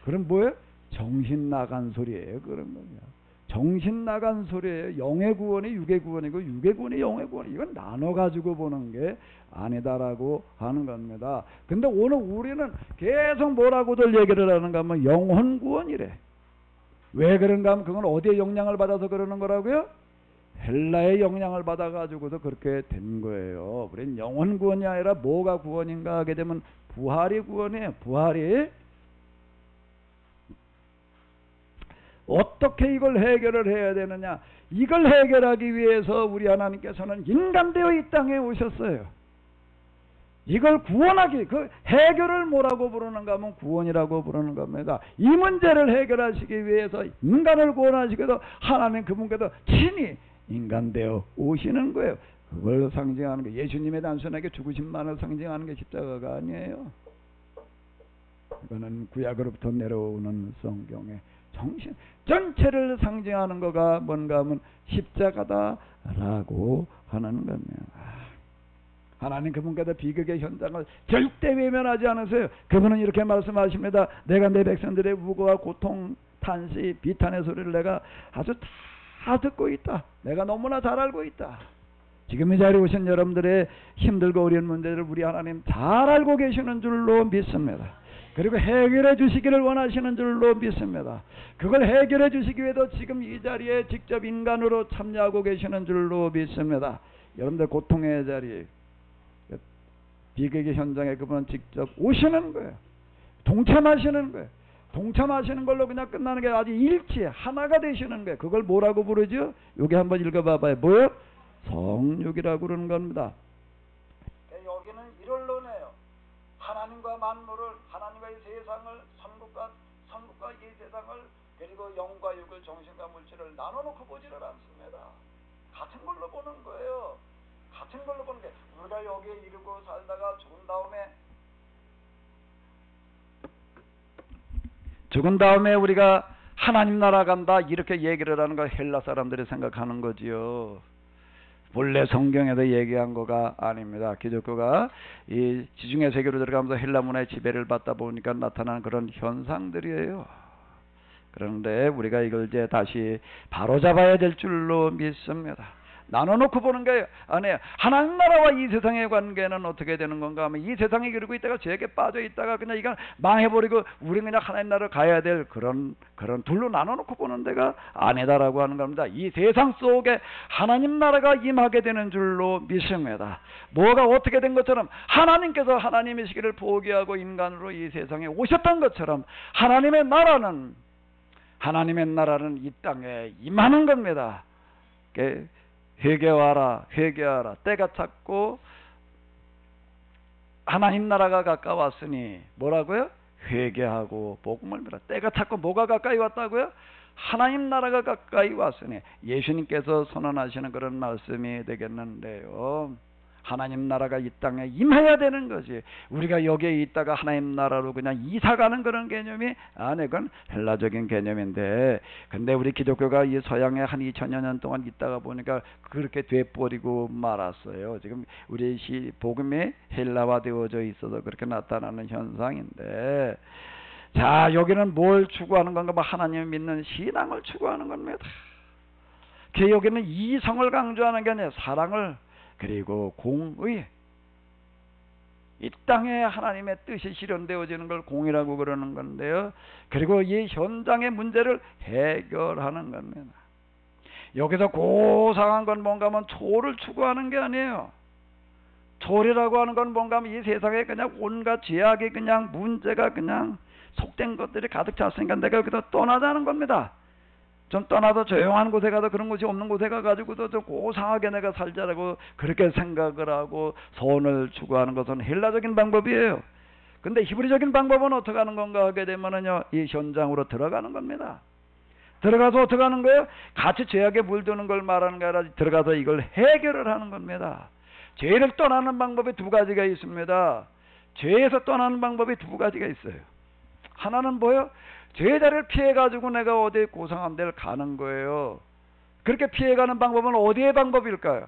그럼 뭐예요? 정신 나간 소리예요. 그런 거냐. 정신 나간 소리예요. 영의 구원이 육의 구원이고 육의 구원이 영의 구원이, 이건 나눠가지고 보는 게 아니다라고 하는 겁니다. 근데 오늘 우리는 계속 뭐라고들 얘기를 하는가 하면 영혼 구원이래. 왜 그런가 하면 그건 어디에 영향을 받아서 그러는 거라고요? 헬라의 영향을 받아가지고서 그렇게 된 거예요. 우리는 영혼 구원이 아니라 뭐가 구원인가 하게 되면 부활이 구원이에요. 부활이. 어떻게 이걸 해결을 해야 되느냐? 이걸 해결하기 위해서 우리 하나님께서는 인간되어 이 땅에 오셨어요. 이걸 구원하기, 그 해결을 뭐라고 부르는가 하면 구원이라고 부르는 겁니다. 이 문제를 해결하시기 위해서 인간을 구원하시기 위해서 하나님 그분께서 친히 인간되어 오시는 거예요. 그걸 상징하는 게, 예수님의 단순하게 죽으심만을 상징하는 게 십자가가 아니에요. 이거는 구약으로부터 내려오는 성경의 정신 전체를 상징하는 거가 뭔가 하면 십자가다라고 하는 겁니다. 하나님 그분께서 비극의 현장을 절대 외면하지 않으세요. 그분은 이렇게 말씀하십니다. 내가 내 백성들의 우고와 고통, 탄식, 비탄의 소리를 내가 아주 다 듣고 있다. 내가 너무나 잘 알고 있다. 지금 이 자리에 오신 여러분들의 힘들고 어려운 문제를 우리 하나님 잘 알고 계시는 줄로 믿습니다. 그리고 해결해 주시기를 원하시는 줄로 믿습니다. 그걸 해결해 주시기 위해서 지금 이 자리에 직접 인간으로 참여하고 계시는 줄로 믿습니다. 여러분들 고통의 자리, 비극의 현장에 그분은 직접 오시는 거예요. 동참하시는 거예요. 동참하시는 걸로 그냥 끝나는 게 아주 일체 하나가 되시는 거예요. 그걸 뭐라고 부르죠? 여기 한번 읽어봐봐요. 뭐요? 성육이라고 그러는 겁니다. 여기는 일원론이에요. 하나님과 만물을, 하나님과 이 세상을, 선국과 이 세상을, 그리고 영과 육을, 정신과 물질을 나눠놓고 보지를 않습니다. 같은 걸로 보는 거예요. 같은 걸로 보는 게, 우리가 여기에 이르고 살다가 죽은 다음에 우리가 하나님 나라 간다 이렇게 얘기를 하는 거 헬라 사람들이 생각하는 거지요. 본래 성경에서 얘기한 거가 아닙니다. 기독교가 이 지중해 세계로 들어가면서 헬라 문화의 지배를 받다 보니까 나타나는 그런 현상들이에요. 그런데 우리가 이걸 이제 다시 바로잡아야 될 줄로 믿습니다. 나눠놓고 보는 게 아니에요. 하나님 나라와 이 세상의 관계는 어떻게 되는 건가 하면 이 세상에 그러고 있다가 죄에 빠져 있다가 그냥 이건 망해버리고 우리는 그냥 하나님 나라를 가야 될 그런 둘로 나눠놓고 보는 데가 아니다라고 하는 겁니다. 이 세상 속에 하나님 나라가 임하게 되는 줄로 믿습니다. 뭐가 어떻게 된 것처럼 하나님께서 하나님의 시기를 포기하고 인간으로 이 세상에 오셨던 것처럼 하나님의 나라는 이 땅에 임하는 겁니다. 회개하라 회개하라 때가 찼고 하나님 나라가 가까웠으니 뭐라고요? 회개하고 복음을 믿어라. 때가 찼고 뭐가 가까이 왔다고요? 하나님 나라가 가까이 왔으니 예수님께서 선언하시는 그런 말씀이 되겠는데요. 하나님 나라가 이 땅에 임해야 되는 거지. 우리가 여기에 있다가 하나님 나라로 그냥 이사가는 그런 개념이 아니, 그건 헬라적인 개념인데, 근데 우리 기독교가 이 서양에 한 2000여 년 동안 있다가 보니까 그렇게 돼버리고 말았어요. 지금 우리 복음이 헬라화 되어져 있어서 그렇게 나타나는 현상인데, 자, 여기는 뭘 추구하는 건가? 하나님을 믿는 신앙을 추구하는 겁니다. 여기는 이성을 강조하는 게 아니라 사랑을, 그리고 공의, 이 땅에 하나님의 뜻이 실현되어지는 걸 공의라고 그러는 건데요. 그리고 이 현장의 문제를 해결하는 겁니다. 여기서 고상한 건 뭔가 하면 초를 추구하는 게 아니에요. 초리라고 하는 건 뭔가 하면 이 세상에 그냥 온갖 죄악이 그냥 문제가 그냥 속된 것들이 가득 찼으니까 내가 여기서 떠나자는 겁니다. 좀 떠나서 조용한 곳에 가서 그런 곳이 없는 곳에 가가지고도 좀 고상하게 내가 살자라고 그렇게 생각을 하고 소원을 추구하는 것은 헬라적인 방법이에요. 근데 히브리적인 방법은 어떻게 하는 건가 하게 되면은요, 이 현장으로 들어가는 겁니다. 들어가서 어떻게 하는 거예요? 같이 죄악에 물드는 걸 말하는 게 아니라 들어가서 이걸 해결을 하는 겁니다. 죄를 떠나는 방법이 두 가지가 있습니다. 죄에서 떠나는 방법이 두 가지가 있어요. 하나는 뭐예요? 죄자를 피해가지고 내가 어디 고상한 데를 가는 거예요. 그렇게 피해가는 방법은 어디의 방법일까요?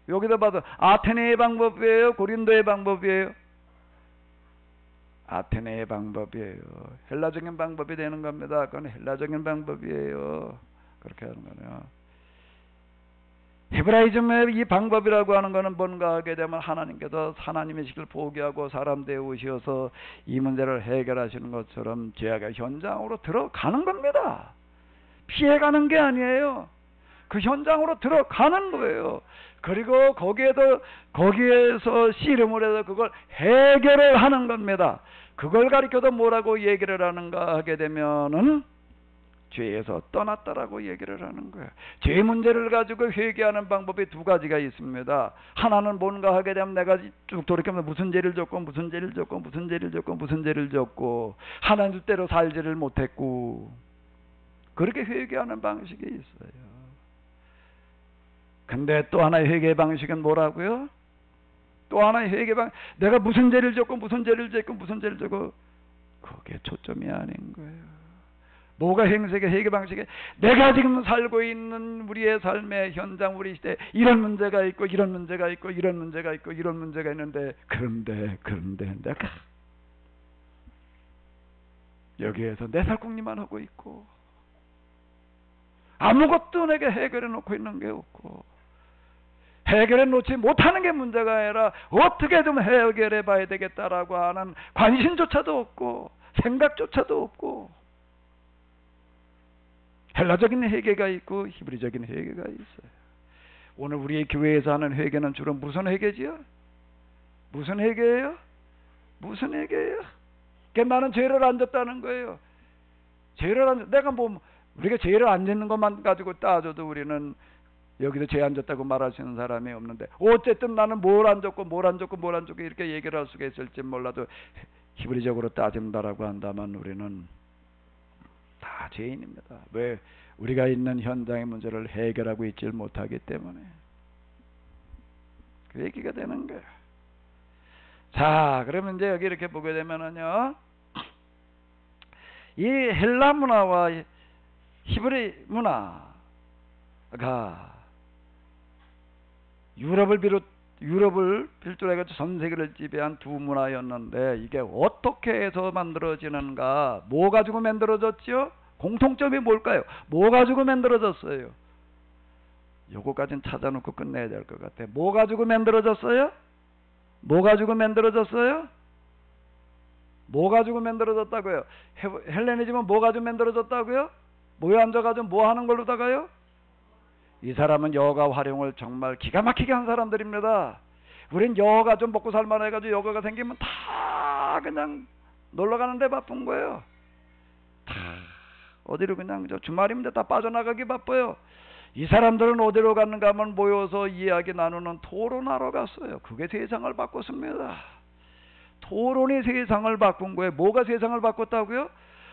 여기다 봐도 아테네의 방법이에요? 고린도의 방법이에요? 아테네의 방법이에요. 헬라적인 방법이 되는 겁니다. 그건 헬라적인 방법이에요. 그렇게 하는 거네요. 헤브라이즘의 이 방법이라고 하는 것은 뭔가 하게 되면 하나님께서 하나님의 식을 포기하고 사람 되어 오셔서 이 문제를 해결하시는 것처럼 죄악의 현장으로 들어가는 겁니다. 피해가는 게 아니에요. 그 현장으로 들어가는 거예요. 그리고 거기에서 씨름을 해서 그걸 해결을 하는 겁니다. 그걸 가리켜서 뭐라고 얘기를 하는가 하게 되면은 죄에서 떠났다라고 얘기를 하는 거예요. 죄 문제를 가지고 회개하는 방법이 두 가지가 있습니다. 하나는 뭔가 하게 되면 내가 쭉 돌이켜보면 무슨 죄를 졌고 무슨 죄를 졌고 무슨 죄를 졌고 무슨 죄를 졌고 하나님 뜻대로 살지를 못했고, 그렇게 회개하는 방식이 있어요. 근데 또 하나의 회개 방식은 뭐라고요? 또 하나의 회개 방식, 내가 무슨 죄를 졌고 무슨 죄를 졌고 무슨 죄를 졌고, 그게 초점이 아닌 거예요. 뭐가 행색의 회개 방식에 내가 지금 살고 있는 우리의 삶의 현장, 우리 시대에 이런 문제가 있고 이런 문제가 있고 이런 문제가 있고 이런 문제가 있는데, 그런데 내가 여기에서 내 살궁리만 하고 있고 아무것도 내게 해결해 놓고 있는 게 없고, 해결해 놓지 못하는 게 문제가 아니라 어떻게 좀 해결해 봐야 되겠다라고 하는 관심조차도 없고 생각조차도 없고, 헬라적인 회개가 있고 히브리적인 회개가 있어요. 오늘 우리 교회에서 하는 회개는 주로 무슨 회개지요? 무슨 회개예요? 무슨 회개예요? 그러니까 나는 죄를 안 졌다는 거예요. 내가 우리가 죄를 안 짓는 것만 가지고 따져도 우리는 여기서 죄 안 졌다고 말할 수 있는 사람이 없는데, 어쨌든 나는 뭘 안 졌고 이렇게 얘기를 할 수가 있을지 몰라도 히브리적으로 따진다라고 한다면 우리는 다 죄인입니다. 왜? 우리가 있는 현장의 문제를 해결하고 있지 못하기 때문에 그 얘기가 되는 거예요. 자, 그러면 이제 여기 이렇게 보게 되면은요, 이 헬라 문화와 히브리 문화가 유럽을 필두로 전 세계를 지배한 두 문화였는데, 이게 어떻게 해서 만들어지는가? 뭐 가지고 만들어졌죠? 공통점이 뭘까요? 뭐 가지고 만들어졌어요? 요거까지는 찾아놓고 끝내야 될 것 같아. 뭐 가지고 만들어졌어요? 뭐 가지고 만들어졌어요? 뭐 가지고 만들어졌다고요? 헬레니즘은 뭐 가지고 만들어졌다고요? 모여 앉아가지고 뭐 하는 걸로다가요? 이 사람은 여가 활용을 정말 기가 막히게 한 사람들입니다. 우린 여가 좀 먹고 살만 해가지고 여가가 생기면 다 그냥 놀러가는데 바쁜 거예요. 다 어디로 그냥 저 주말이면 다 빠져나가기 바빠요. 이 사람들은 어디로 갔는가 하면 모여서 이야기 나누는 토론하러 갔어요. 그게 세상을 바꿨습니다. 토론이 세상을 바꾼 거예요. 뭐가 세상을 바꿨다고요?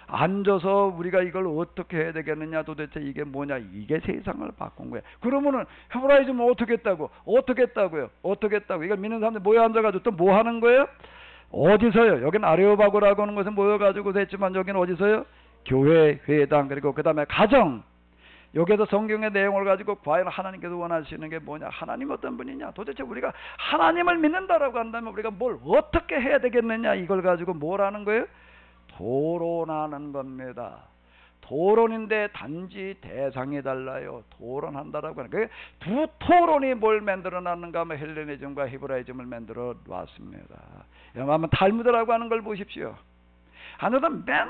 앉아서 우리가 이걸 어떻게 해야 되겠느냐, 도대체 이게 뭐냐, 이게 세상을 바꾼 거예요. 그러면은 헤브라이즘은 어떻게 했다고? 어떻게 했다고요? 어떻게 했다고? 이걸 믿는 사람들 모여 앉아가지고 또 뭐 하는 거예요? 어디서요? 여긴 아레오바고라고 하는 것은 모여가지고 했지만 여기는 어디서요? 교회, 회당, 그리고 그 다음에 가정. 여기에서 성경의 내용을 가지고 과연 하나님께서 원하시는 게 뭐냐, 하나님 어떤 분이냐, 도대체 우리가 하나님을 믿는다라고 한다면 우리가 뭘 어떻게 해야 되겠느냐, 이걸 가지고 뭘 하는 거예요? 토론하는 겁니다. 토론인데 단지 대상이 달라요. 토론한다라고 하는 그 두 토론이 뭘 만들어 놨는가 하면 헬레니즘과 히브라이즘을 만들어 놨습니다. 한번 탈무드라고 하는 걸 보십시오. 하늘은 맨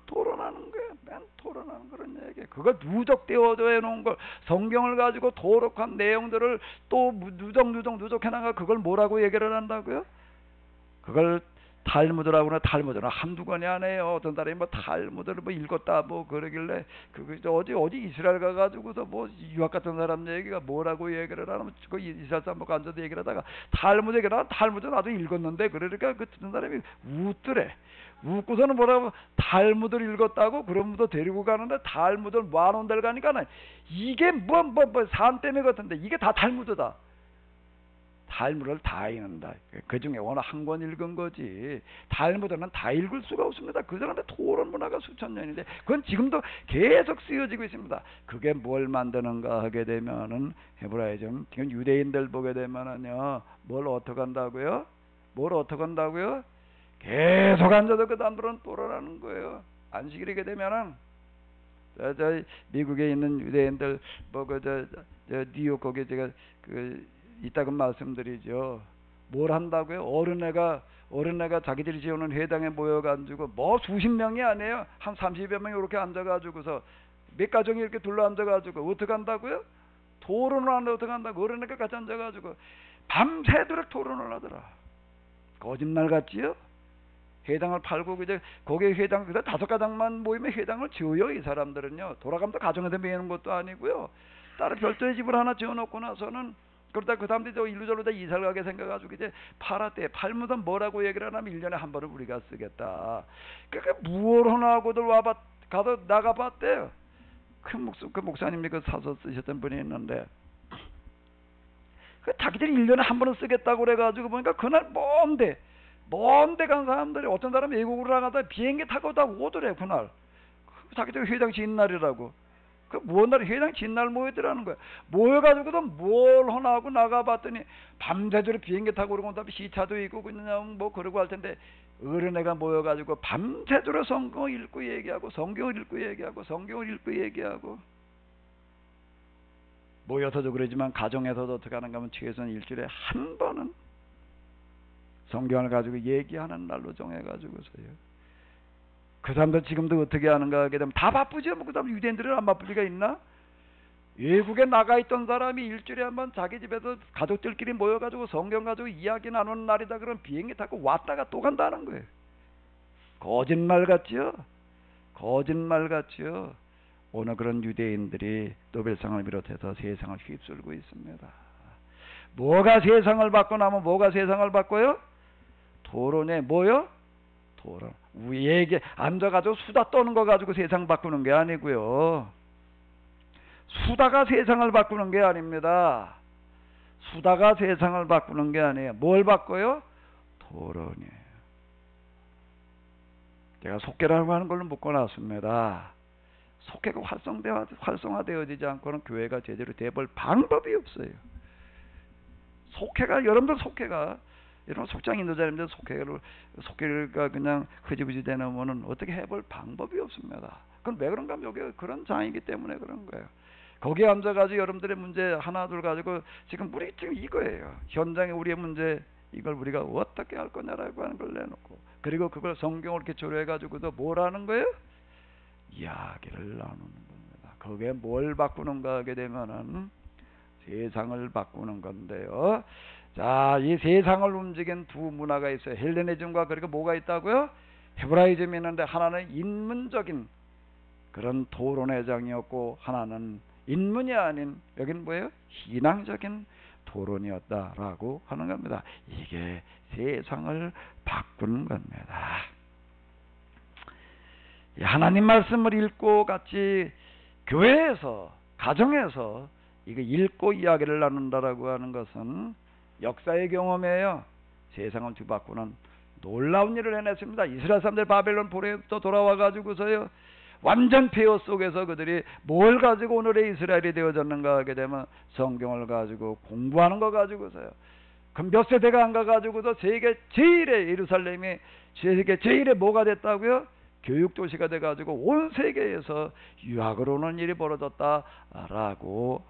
토론하는 거예요. 맨 토론하는 그런 얘기. 그걸 누적되어져 해놓은 걸, 성경을 가지고 도록한 내용들을 또 누적해나가 그걸 뭐라고 얘기를 한다고요? 그걸 탈무드라고 하나. 탈무드는 한두 권이 아니에요. 어떤 사람이 뭐 탈무드를 뭐 읽었다 뭐 그러길래 어디 이스라엘 가가지고서 뭐 유학 같은 사람 얘기가 뭐라고 얘기를 하면 그 이스라엘 사람 보고 앉아서 얘기를 하다가 탈무드 얘기를 하면 탈무드 나도 읽었는데, 그러니까 그 듣는 사람이 웃더래. 웃고서는 뭐라고, 탈무드를 읽었다고? 그러면서 데리고 가는데 탈무드를 모아놓은 데를 가니까 이게 뭐 산더미 같은데 이게 다 탈무드다. 탈무드를 다 읽는다. 그 중에 워낙 한 권 읽은 거지. 탈무드는 다 읽을 수가 없습니다. 그 사람의 토론 문화가 수천 년인데 그건 지금도 계속 쓰여지고 있습니다. 그게 뭘 만드는가 하게 되면은 헤브라이즘, 지금 유대인들 보게 되면은요, 뭘 어떻게 한다고요? 뭘 어떻게 한다고요? 계속 앉아서 그 사람들은 토론하는 거예요. 안식일이게 되면은 저 미국에 있는 유대인들 뭐 저 뉴욕 거기 제가 이따금 말씀드리죠. 뭘 한다고요? 어린애가 자기들이 지어놓은 회당에 모여가지고 뭐 수십 명이 아니에요. 한 30여 명이 이렇게 앉아가지고서 몇 가정이 이렇게 둘러 앉아가지고 어떻게 한다고요? 토론을 하는데 어떻게 한다고? 어린애가 같이 앉아가지고 밤새도록 토론을 하더라. 거짓말 같지요? 회당을 팔고 이제 거기에 회당 그래서 5가정만 모이면 회당을 지어요. 이 사람들은요. 돌아가면서 가정에서 매는 것도 아니고요. 따로 별도의 집을 하나 지어놓고 나서는, 그러다 그 다음에 일루절로 다 이사를 가게 생각가지고 이제 팔았대. 팔면서 뭐라고 얘기를 하냐면 1년에 한 번을 우리가 쓰겠다. 그러니까 무얼 하나 하고들 가서 나가봤대요. 그 목사님이 그 사서 쓰셨던 분이 있는데, 그 자기들이 1년에 한 번은 쓰겠다고 그래가지고 보니까 그날 먼데 간 사람들이, 어떤 사람이 외국으로 나가다 비행기 타고 다 오더래. 그날 자기들 회장 진 날이라고. 그 무슨 날 회장 진 날 모이더라는 거야. 모여가지고도 뭘 하나 하고 나가봤더니 밤새도록 비행기 타고 그러고 다음에 시차도 있고 그냥 뭐 그러고 할 텐데, 어린애가 모여가지고 밤새도록 성경을 읽고 얘기하고 모여서도 그러지만 가정에서도 어떻게 하는가 하면 최소한 일주일에 한 번은 성경을 가지고 얘기하는 날로 정해가지고서요. 그 사람들 지금도 어떻게 하는가 하게 되면 다 바쁘죠. 뭐 그 다음 유대인들은 안 바쁠 리가 있나? 외국에 나가 있던 사람이 일주일에 한 번 자기 집에서 가족들끼리 모여가지고 성경 가지고 이야기 나누는 날이다 그러면 비행기 타고 왔다가 또 간다는 거예요. 거짓말 같지요? 거짓말 같지요? 오늘 그런 유대인들이 노벨상을 비롯해서 세상을 휩쓸고 있습니다. 뭐가 세상을 바꿔 나면 뭐가 세상을 바꿔요? 토론에 뭐요? 토론. 얘기 앉아가지고 수다 떠는 거 가지고 세상 바꾸는 게 아니고요. 수다가 세상을 바꾸는 게 아닙니다. 수다가 세상을 바꾸는 게 아니에요. 뭘 바꿔요? 토론이에요. 제가 속계라고 하는 걸로 묶어놨습니다. 속계가 활성화되어지지 않고는 교회가 제대로 돼볼 방법이 없어요. 속계가, 여러분들 속계가, 이런 속장 인도자님들 속계가 그냥 흐지부지 되는 어떻게 해볼 방법이 없습니다. 그건 왜 그런가 하면 여기 그런 장이기 때문에 그런 거예요. 거기에 앉아가지고 여러분들의 문제 하나 둘 가지고 지금 우리 지금 이거예요. 현장에 우리의 문제 이걸 우리가 어떻게 할 거냐라고 하는 걸 내놓고, 그리고 그걸 성경을 이렇게 조례해가지고도 뭘 하는 거예요? 이야기를 나누는 겁니다. 거기에 뭘 바꾸는가 하게 되면은 세상을 바꾸는 건데요. 자, 이 세상을 움직인 두 문화가 있어요. 헬레니즘과 그리고 뭐가 있다고요? 헤브라이즘이 있는데 하나는 인문적인 그런 토론의 장이었고 하나는 인문이 아닌 여기는 뭐예요? 신앙적인 토론이었다라고 하는 겁니다. 이게 세상을 바꾸는 겁니다. 하나님 말씀을 읽고 같이 교회에서 가정에서 이거 읽고 이야기를 나눈다라고 하는 것은 역사의 경험이에요. 세상을 뒤바꾸는 놀라운 일을 해냈습니다. 이스라엘 사람들 바벨론 포로에서 돌아와 가지고서요 완전 폐허 속에서 그들이 뭘 가지고 오늘의 이스라엘이 되어졌는가 하게 되면 성경을 가지고 공부하는 거 가지고서요. 그럼 몇 세대가 안 가가지고도 세계 제일의 예루살렘이 세계 제일의 뭐가 됐다고요? 교육도시가 돼가지고 온 세계에서 유학을 오는 일이 벌어졌다라고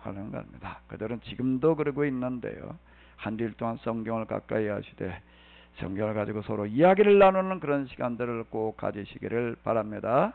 하는 겁니다. 그들은 지금도 그러고 있는데요. 한 주일 동안 성경을 가까이 하시되 성경을 가지고 서로 이야기를 나누는 그런 시간들을 꼭 가지시기를 바랍니다.